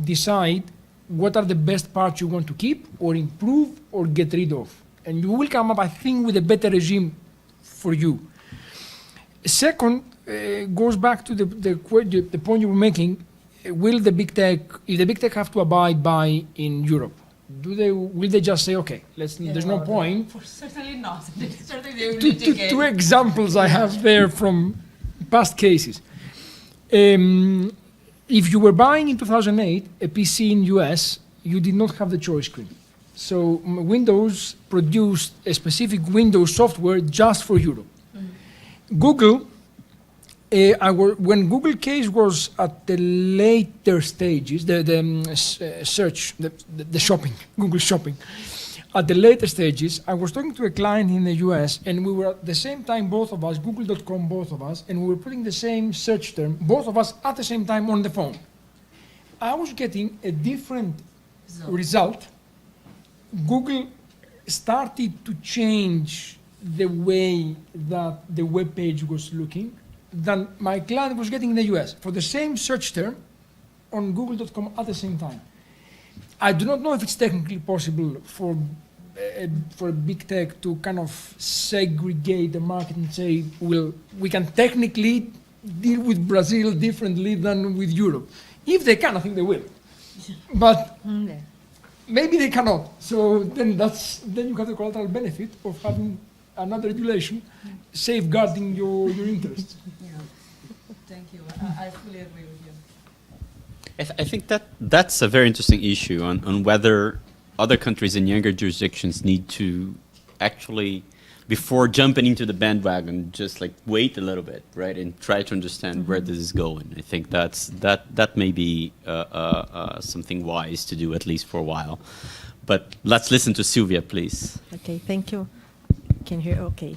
decide what are the best parts you want to keep or improve or get rid of. and you will come up, I think, with a better regime for you. Second, goes back to the point you were making. Will the big tech, if the big tech have to abide by in Europe, will they just say, okay, there's no point? Certainly not. Certainly they will litigate. Two examples I have there from past cases. If you were buying in 2008 a PC in US, you did not have the choice screen. So Windows produced a specific Windows software just for Europe. Google, when Google case was at the later stages, search, the shopping, Google shopping, at the later stages, I was talking to a client in the US, and we were at the same time, both of us, Google.com, both of us, and we were putting the same search term, both of us at the same time on the phone. I was getting a different result. Google started to change the way that the web page was looking than my client was getting in the US for the same search term on google.com at the same time. I do not know if it's technically possible for a big tech to kind of segregate the market and say, well, we can technically deal with Brazil differently than with Europe. If they can, I think they will. But maybe they cannot. So then you have the collateral benefit of having another regulation safeguarding your interests. Yeah. Thank you. I fully agree with you. I think that's a very interesting issue on whether other countries in younger jurisdictions need to actually, before jumping into the bandwagon, just like wait a little bit, right, and try to understand where this is going. I think that may be something wise to do, at least for a while. But let's listen to Sylvia, please. Okay, thank you. Can you hear? Okay.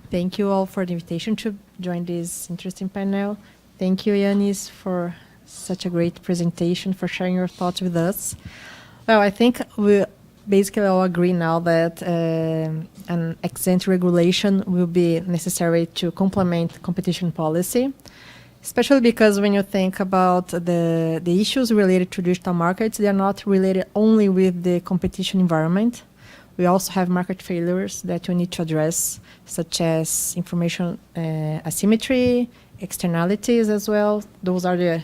Thank you all for the invitation to join this interesting panel. Thank you, Yanis, for such a great presentation, for sharing your thoughts with us. Well, I think we basically all agree now that an ex-ante regulation will be necessary to complement competition policy, especially because when you think about the issues related to digital markets, they are not related only with the competition environment. We also have market failures that we need to address, such as information asymmetry, externalities as well. Those are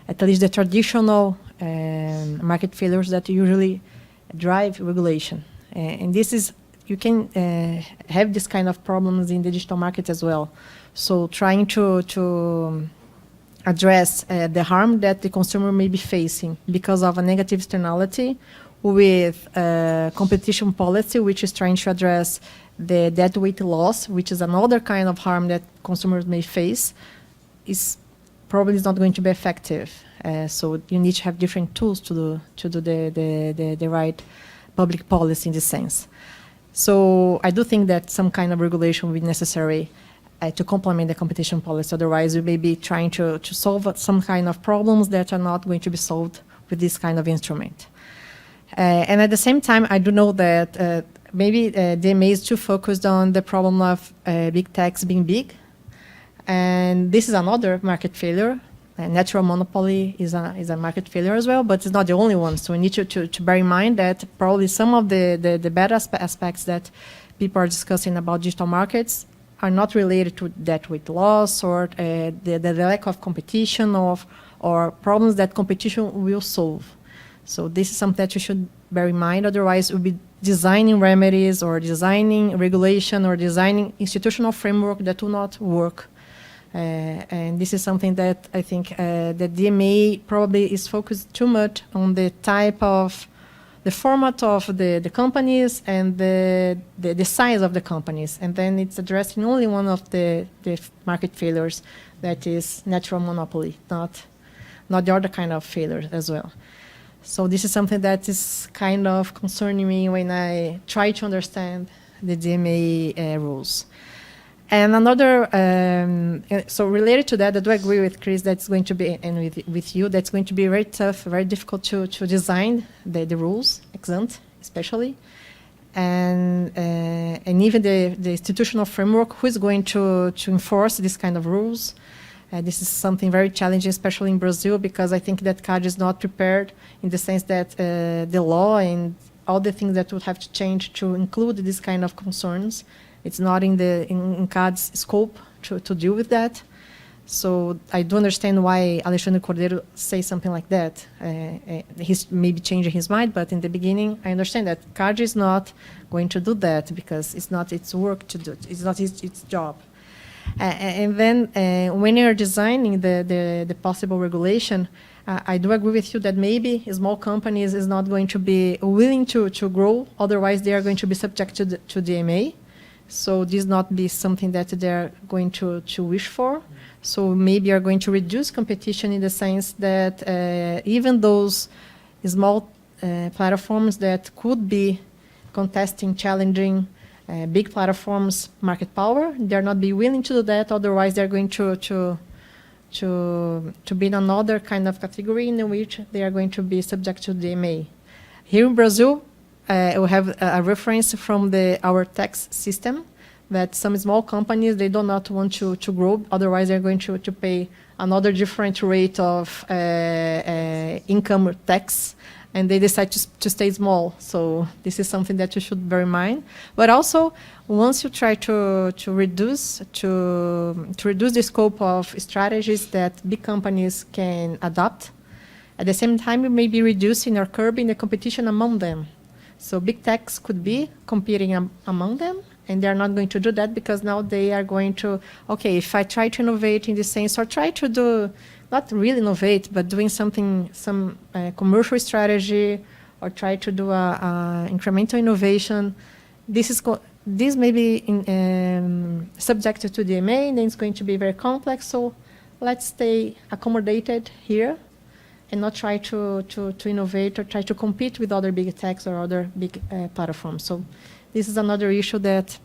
at least the traditional market failures that usually drive regulation. And this is, you can have this kind of problems in the digital market as well. So trying to address the harm that the consumer may be facing because of a negative externality with competition policy, which is trying to address the deadweight loss, which is another kind of harm that consumers may face, is probably not going to be effective. So you need to have different tools to do the right public policy in this sense. So I do think that some kind of regulation will be necessary to complement the competition policy. Otherwise, we may be trying to solve some kind of problems that are not going to be solved with this kind of instrument. And at the same time, I do know that maybe DMA is too focused on the problem of big techs being big. And this is another market failure. Natural monopoly is a market failure as well, but it's not the only one. So we need to bear in mind that probably some of the bad aspects that people are discussing about digital markets are not related to deadweight loss or the lack of competition or problems that competition will solve. So this is something that you should bear in mind. Otherwise, we'll be designing remedies or designing regulation or designing institutional framework that will not work. And this is something that I think the DMA probably is focused too much on the type of, the format of the companies and the size of the companies. And then it's addressing only one of the market failures, that is natural monopoly, not the other kind of failures as well. So this is something that is kind of concerning me when I try to understand the DMA rules. And another, so related to that, I do agree with Chris that's going to be, and with you, that's going to be very tough, very difficult to design the rules, ex-ante especially. And even the institutional framework, who is going to enforce this kind of rules. This is something very challenging, especially in Brazil, because I think that CADE is not prepared in the sense that the law and all the things that would have to change to include this kind of concerns. It's not in CAD's scope to deal with that. So I do understand why Alexandre Cordeiro says something like that. He's maybe changing his mind, but in the beginning, I understand that CAD is not going to do that because it's not its work to do it. It's not its job. And then when you're designing the possible regulation, I do agree with you that maybe small companies is not going to be willing to grow, otherwise they are going to be subjected to DMA. So this not be something that they're going to wish for. So maybe are going to reduce competition in the sense that even those small platforms that could be contesting, challenging big platforms' market power, they're not be willing to do that. Otherwise, they're going to be in another kind of category in which they are going to be subject to DMA. Here in Brazil, we have a reference from our tax system that some small companies, they do not want to grow, otherwise they're going to pay another different rate of income tax, and they decide to stay small. So this is something that you should bear in mind. But also, once you try to reduce the scope of strategies that big companies can adopt, at the same time you may be reducing or curbing the competition among them. So big techs could be competing among them, and they are not going to do that because now they are going to, okay, if I try to innovate in this sense or try to do, not really innovate, but doing something, some commercial strategy or try to do a incremental innovation, this may be subjected to DMA, and then it's going to be very complex. So let's stay accommodated here and not try to innovate or try to compete with other big techs or other big platforms. So this is another issue that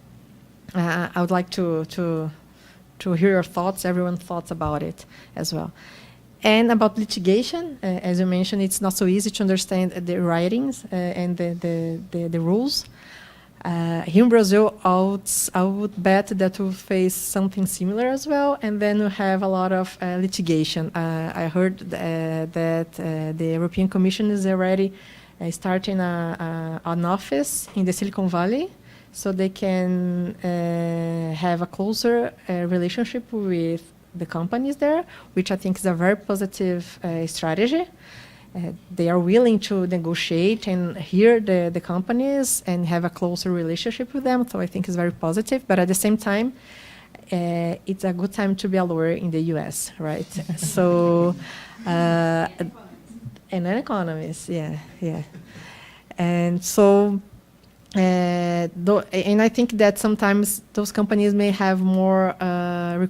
I would like to hear your thoughts, everyone's thoughts about it as well. And about litigation, as you mentioned, it's not so easy to understand the writings and the rules. Here in Brazil, I would bet that we'll face something similar as well, and then we'll have a lot of litigation. I heard that the European Commission is already starting an office in the Silicon Valley, so they can have a closer relationship with the companies there, which I think is a very positive strategy. They are willing to negotiate and hear the companies and have a closer relationship with them, so I think it's very positive. But at the same time, it's a good time to be a lawyer in the US, right? So, and an economist, yeah. And so, and I think that sometimes those companies may have more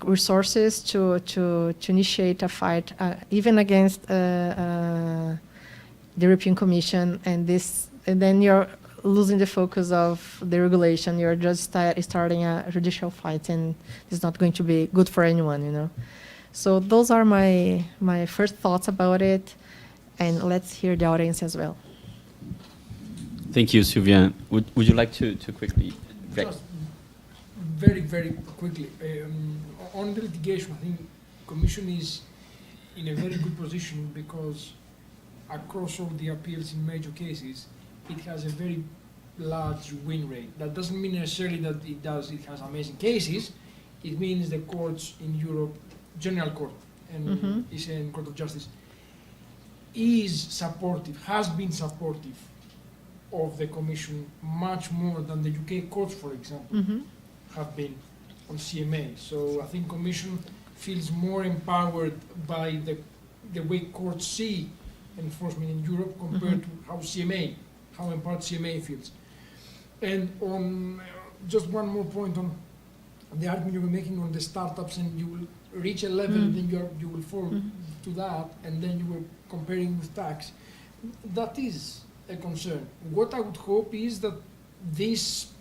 resources to initiate a fight, even against the European Commission, and then you're losing the focus of the regulation. You're just starting a judicial fight, and it's not going to be good for anyone, you know. So those are my first thoughts about it, and let's hear the audience as well. Thank you, Sylvia. Would you like to quickly? Just very, very quickly. On the litigation, I think the Commission is in a very good position because across all the appeals in major cases, it has a very large win rate. That doesn't mean necessarily that it has amazing cases. It means the courts in Europe, General Court and Asian Court of Justice, is supportive, has been supportive of the Commission much more than the UK courts, for example, have been on CMA. So I think Commission feels more empowered by the way courts see enforcement in Europe compared to how empowered CMA feels. And on just one more point on the argument you were making on the startups, and you will reach a level, then you will fall to that, and then you were comparing with tax. That is a concern. What I would hope is that this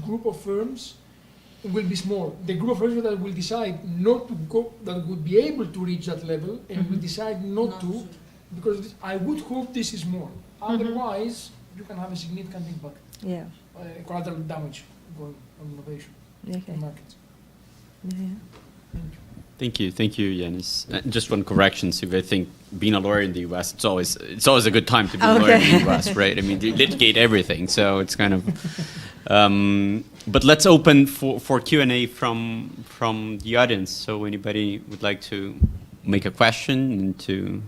group of firms will be small. The group of firms that will decide not to go, that would be able to reach that level, and will decide not to, because I would hope this is more. Otherwise, you can have a significant impact. Yeah. Collateral damage going on innovation in markets. Yeah. Thank you. Thank you, Yanis. Just one correction, Sylvia. I think being a lawyer in the U.S. it's always a good time to be a lawyer in the U.S. Right? I mean, you litigate everything, so it's kind of. But let's open for Q&A from the audience. So anybody would like to make a question and to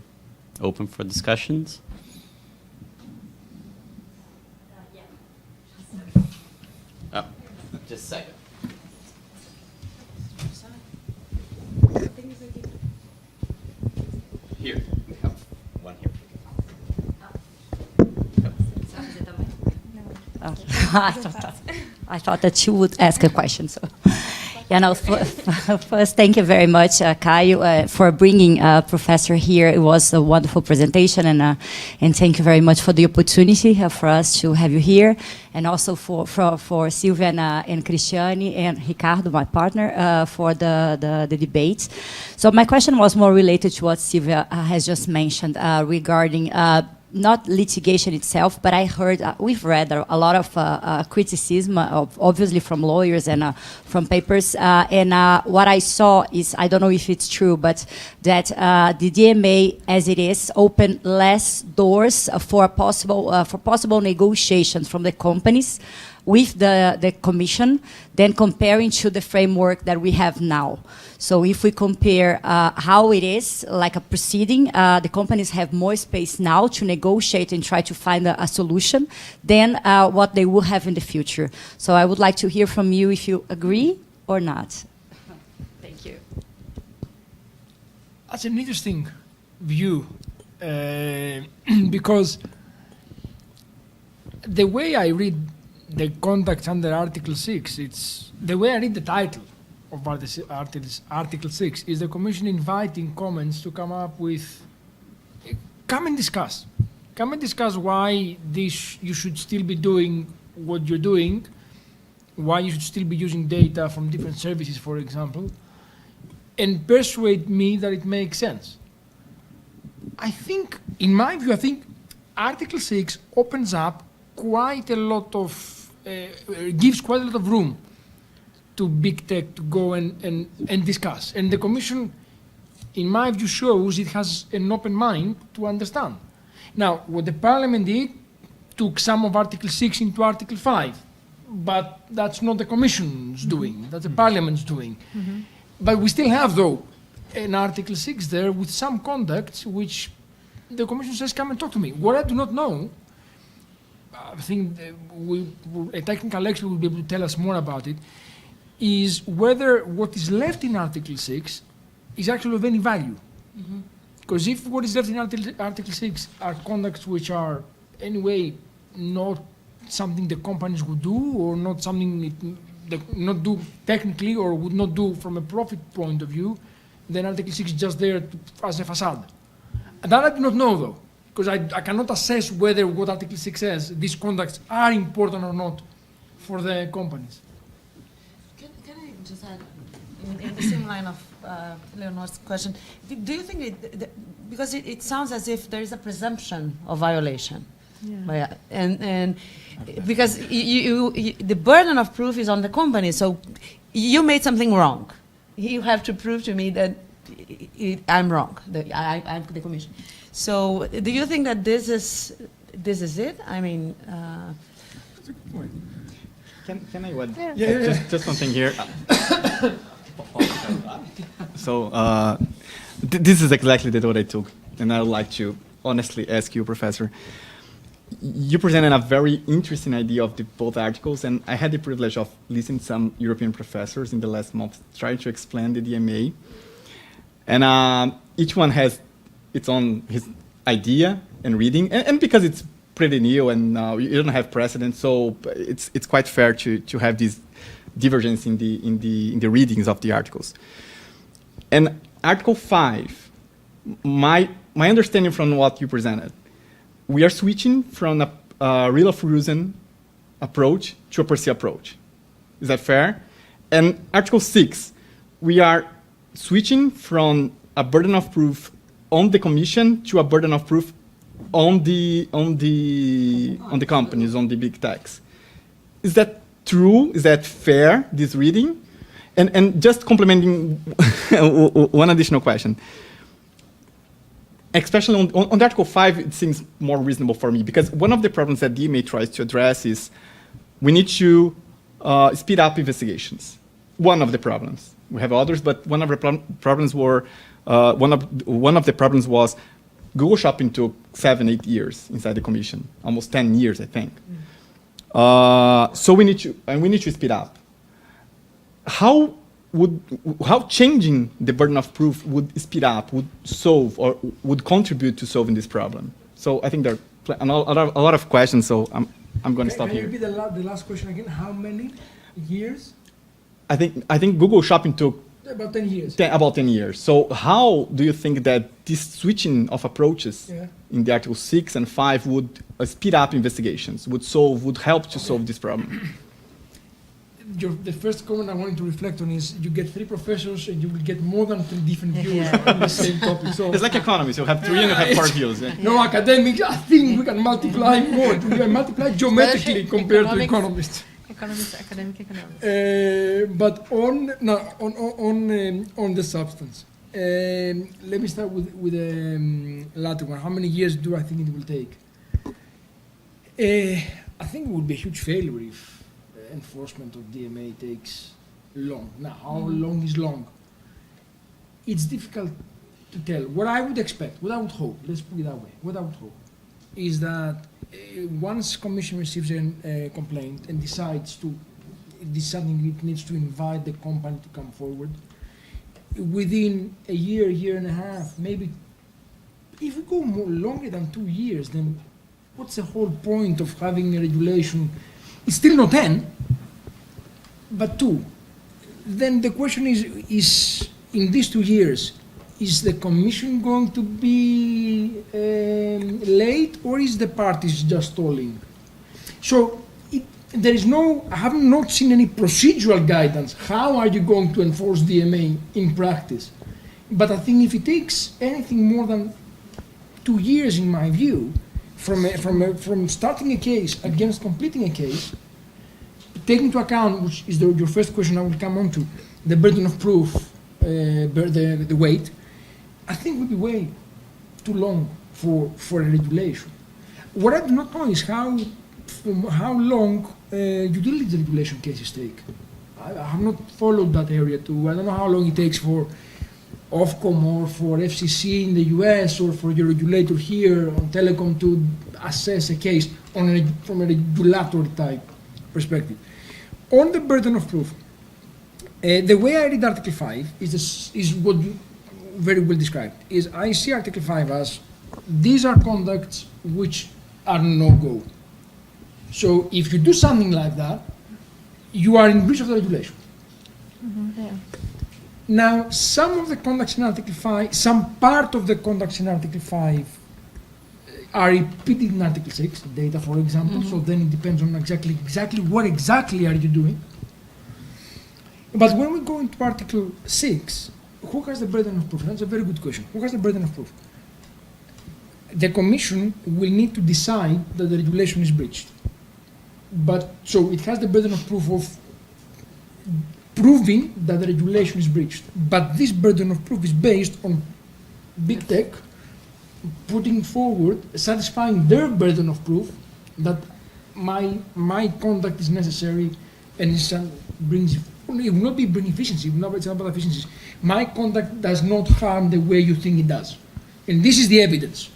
open for discussions? Oh, just a second. Here, we have one here. I thought that you would ask a question. So, first, thank you very much, Caio, for bringing a professor here. It was a wonderful presentation, and thank you very much for the opportunity for us to have you here, and also for Silvia and Cristiane and Ricardo, my partner, for the debate. So my question was more related to what Silvia has just mentioned regarding not litigation itself, but I heard, we've read a lot of criticism, obviously from lawyers and from papers, and what I saw is, I don't know if it's true, but that the DMA, as it is, opened less doors for possible negotiations from the companies with the Commission than comparing to the framework that we have now. So if we compare how it is, like a proceeding, the companies have more space now to negotiate and try to find a solution than what they will have in the future. So I would like to hear from you if you agree or not. Thank you. That's an interesting view, because the way I read the conduct under Article 6, it's the way I read the title of Article 6 is the Commission inviting comments to come up with, come and discuss why you should still be doing what you're doing, why you should still be using data from different services, for example, and persuade me that it makes sense. I think, in my view, Article 6 opens up quite a lot of, gives quite a lot of room to big tech to go and discuss. And the Commission, in my view, shows it has an open mind to understand. Now, what the Parliament did, took some of Article 6 into Article 5, but that's not the Commission's doing, that's the Parliament's doing. Mm-hmm. But we still have, though, an Article 6 there with some conducts which the Commission says, come and talk to me. What I do not know, I think a technical expert will be able to tell us more about it, is whether what is left in Article 6 is actually of any value. Because if what is left in Article 6 are conducts which are anyway not something the companies would do, or not something they not do technically, or would not do from a profit point of view, then Article 6 is just there as a facade. And that I do not know, though, because I cannot assess whether what Article 6 says, these conducts are important or not for the companies. Can I just add, in the same line of Leonor's question, do you think, because it sounds as if there is a presumption of violation, and because the burden of proof is on the company, so you made something wrong. You have to prove to me that I'm wrong, I'm the Commission. So do you think that this is it? I mean, Can I add Yeah. just one thing here? So this is exactly the road I took, and I would like to honestly ask you, Professor. You presented a very interesting idea of both articles, and I had the privilege of listening to some European professors in the last month trying to explain the DMA. And each one has his idea and reading, and because it's pretty new and you don't have precedent, so it's quite fair to have this divergence in the readings of the articles. And Article 5, my understanding from what you presented, we are switching from a rule of reason approach to a per se approach. Is that fair? And Article 6, we are switching from a burden of proof on the Commission to a burden of proof on the companies, on the big techs. Is that true? Is that fair, this reading? And just complementing one additional question. Especially on Article 5, it seems more reasonable for me, because one of the problems that DMA tries to address is we need to speed up investigations. One of the problems. We have others, but one of the problems were one of the problems was Google Shopping took 7-8 years inside the Commission, almost 10 years, I think. So we need to speed up. How changing the burden of proof would speed up, would solve, or would contribute to solving this problem? So I think there are a lot of questions. So I'm going to stop here. Can you repeat the last question again? How many years? I think Google Shopping took About 10 years. About 10 years. So how do you think that this switching of approaches in the Article 6 and 5 would speed up investigations, would help to solve this problem? The first comment I wanted to reflect on is you get 3 professors and you will get more than 3 different views on the same topic. So it's like economists, you have 3 and you have 4 views. Yeah? No, academics, I think we can multiply more. We can multiply geometrically compared to economists. Academic economics. But on the substance, let me start with the latter one. How many years do I think it will take? I think it would be a huge failure if enforcement of DMA takes long. Now, how long is long? It's difficult to tell. What I would expect, what I would hope, let's put it that way, what I would hope is that once Commission receives a complaint and decides it needs to invite the company to come forward, within a year and a half, maybe, if we go more longer than 2 years, then what's the whole point of having a regulation? It's still not 10, but 2. Then the question is in these 2 years, is the Commission going to be late, or is the parties just stalling? So there is I have not seen any procedural guidance. How are you going to enforce DMA in practice? But I think if it takes anything more than 2 years, in my view, from starting a case against completing a case, taking into account, which is your first question I will come on to, the burden of proof, the weight, I think would be way too long for a regulation. What I do not know is how long due diligence regulation cases take. I have not followed that area too. I don't know how long it takes for Ofcom or for FCC in the US or for your regulator here on telecom to assess a case from a regulatory type perspective. On the burden of proof, the way I read Article 5 is what you very well described. Is I see Article 5 as these are conducts which are no-go. So if you do something like that, you are in breach of the regulation. Yeah. Now, some of the conducts in Article 5, some part of the conducts in Article 5 are repeated in Article 6, data, for example, so then it depends on exactly what exactly are you doing. But when we go into Article 6, who has the burden of proof? That's a very good question. Who has the burden of proof? The Commission will need to decide that the regulation is breached. But so it has the burden of proof of proving that the regulation is breached. But this burden of proof is based on big tech putting forward, satisfying their burden of proof that my conduct is necessary and it will not be bring efficiency, it's not about efficiency. My conduct does not harm the way you think it does. And this is the evidence.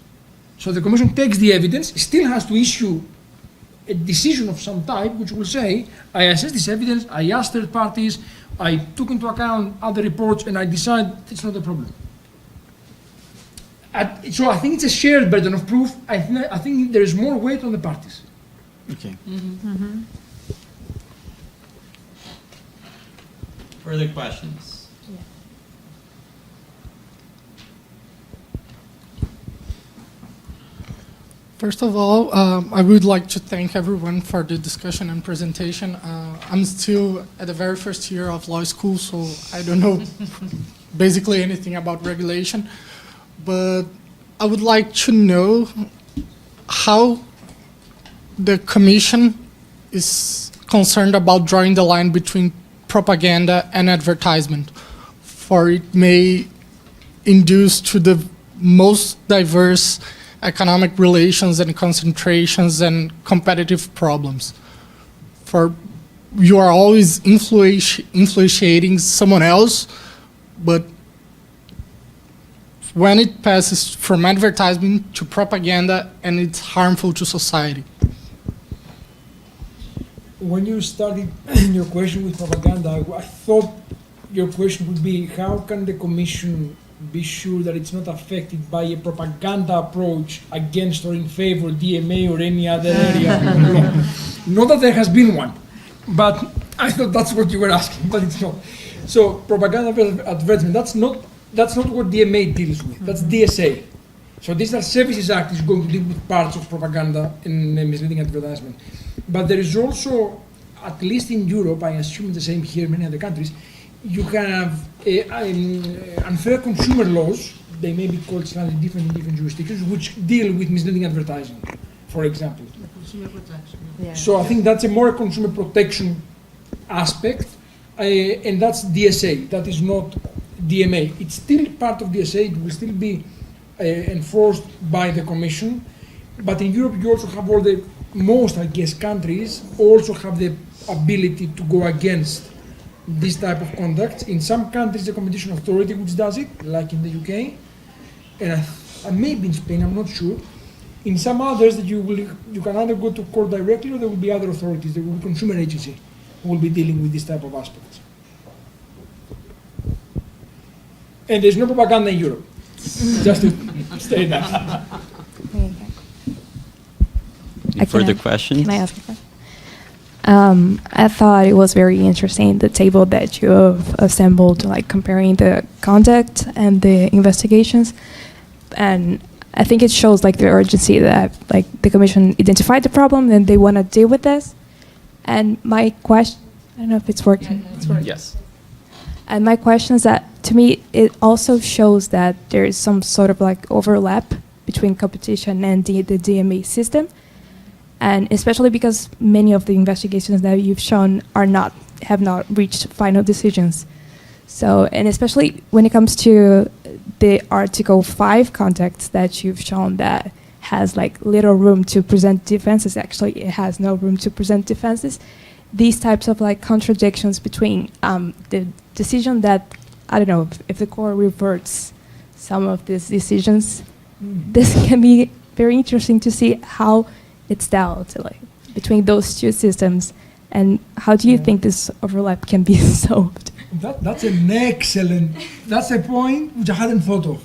So the Commission takes the evidence, still has to issue a decision of some type, which will say, I assess this evidence, I asked third parties, I took into account other reports, and I decide it's not a problem. So I think it's a shared burden of proof. I think there is more weight on the parties. Okay. Further questions? Yeah. First of all, I would like to thank everyone for the discussion and presentation. I'm still at the very first year of law school, so I don't know basically anything about regulation. But I would like to know how the Commission is concerned about drawing the line between propaganda and advertisement, for it may induce to the most diverse economic relations and concentrations and competitive problems. For you are always influenciating someone else, but when it passes from advertisement to propaganda, and it's harmful to society. When you started your question with propaganda, I thought your question would be, how can the Commission be sure that it's not affected by a propaganda approach against or in favor of DMA or any other area? Not that there has been one, but I thought that's what you were asking, but it's not. So propaganda versus advertisement, that's not what DMA deals with, that's DSA. So Digital Services Act is going to deal with parts of propaganda and misleading advertisement. But there is also, at least in Europe, I assume the same here in many other countries, you have unfair consumer laws, they may be called slightly different in different jurisdictions, which deal with misleading advertising, for example. Consumer protection. Yeah. So I think that's a more consumer protection aspect, and that's DSA, that is not DMA. It's still part of DSA, it will still be enforced by the Commission, but in Europe you also have most, I guess, countries also have the ability to go against this type of conduct. In some countries, the competition authority which does it, like in the UK, and maybe in Spain, I'm not sure. In some others, that you can either go to court directly, or there will be other authorities, there will be consumer agency who will be dealing with this type of aspects. And there's no propaganda in Europe, just to state that. Any further questions? Can I ask a question? I thought it was very interesting, the table that you have assembled, like comparing the conduct and the investigations. And I think it shows like the urgency that like the Commission identified the problem and they want to deal with this. And my question, I don't know if it's working. Yeah, it's working. Yes. And my question is that, to me, it also shows that there is some sort of like overlap between competition and the DMA system. And especially because many of the investigations that you've shown have not reached final decisions. So, and especially when it comes to the Article 5 context that you've shown that has like little room to present defenses, actually it has no room to present defenses. These types of like contradictions between the decision that, I don't know, if the court reverts some of these decisions, this can be very interesting to see how it's dealt like between those two systems, and how do you think this overlap can be solved? That's an excellent, that's a point which I hadn't thought of.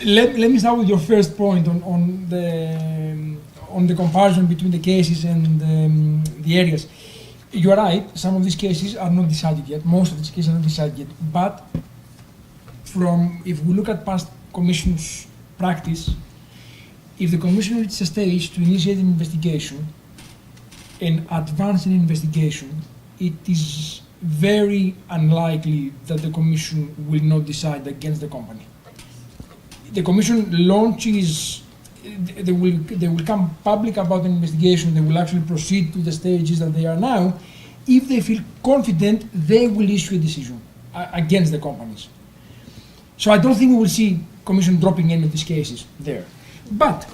Let me start with your first point on the comparison between the cases and the areas. You're right, some of these cases are not decided yet, most of these cases are not decided yet, but if we look at past Commission's practice, if the Commission reaches a stage to initiate an investigation and advance an investigation, it is very unlikely that the Commission will not decide against the company. The Commission launches, they will come public about an investigation, they will actually proceed to the stages that they are now. If they feel confident, they will issue a decision against the companies. So I don't think we will see Commission dropping any of these cases there. But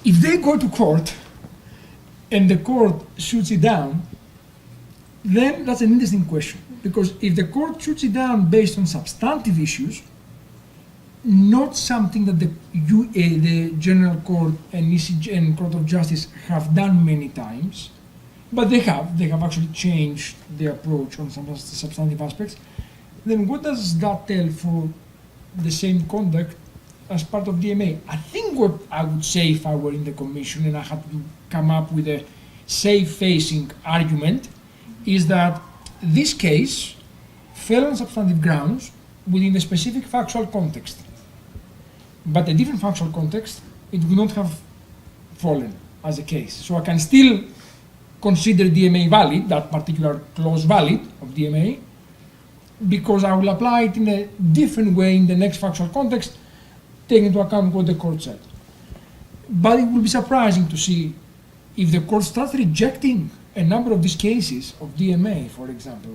if they go to court and the court shoots it down, then that's an interesting question. Because if the court shoots it down based on substantive issues, not something that the General Court and ECJ and Court of Justice have done many times, but they have actually changed their approach on some substantive aspects, then what does that tell for the same conduct as part of DMA? I think what I would say if I were in the Commission and I had to come up with a safe-facing argument is that this case fell on substantive grounds within a specific factual context. But a different factual context, it would not have fallen as a case. So I can still consider DMA valid, that particular clause valid of DMA, because I will apply it in a different way in the next factual context, taking into account what the court said. But it will be surprising to see if the court starts rejecting a number of these cases of DMA, for example,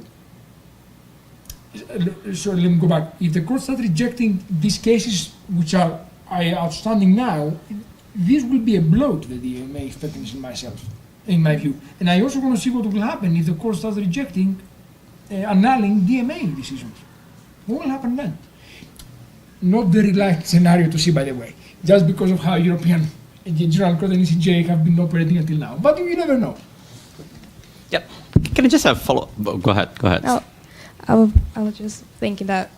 sorry, let me go back. If the court starts rejecting these cases which are outstanding now, this will be a blow to the DMA effectiveness in my view. And I also want to see what will happen if the court starts rejecting, annulling DMA decisions. What will happen then? Not very likely scenario to see, by the way, just because of how European General Court and ECJ have been operating until now. But you never know. Yeah. Can I just have a follow-up? Go ahead. Oh, I was just thinking that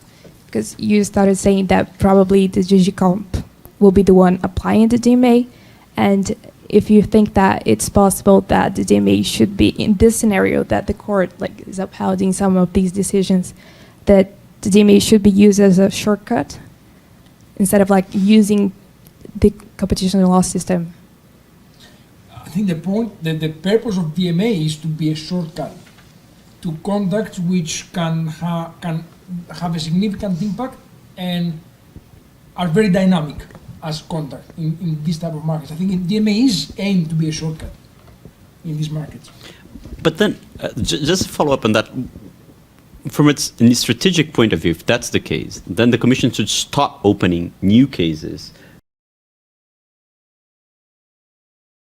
because you started saying that probably the DigiComp will be the one applying the DMA, and if you think that it's possible that the DMA should be in this scenario that the court is upholding some of these decisions, that the DMA should be used as a shortcut instead of using the competition law system. I think the point that the purpose of DMA is to be a shortcut to conducts which can have a significant impact and are very dynamic as conduct in this type of markets. I think DMA is aimed to be a shortcut in these markets. But then, just to follow up on that, from in the strategic point of view, if that's the case, then the Commission should stop opening new cases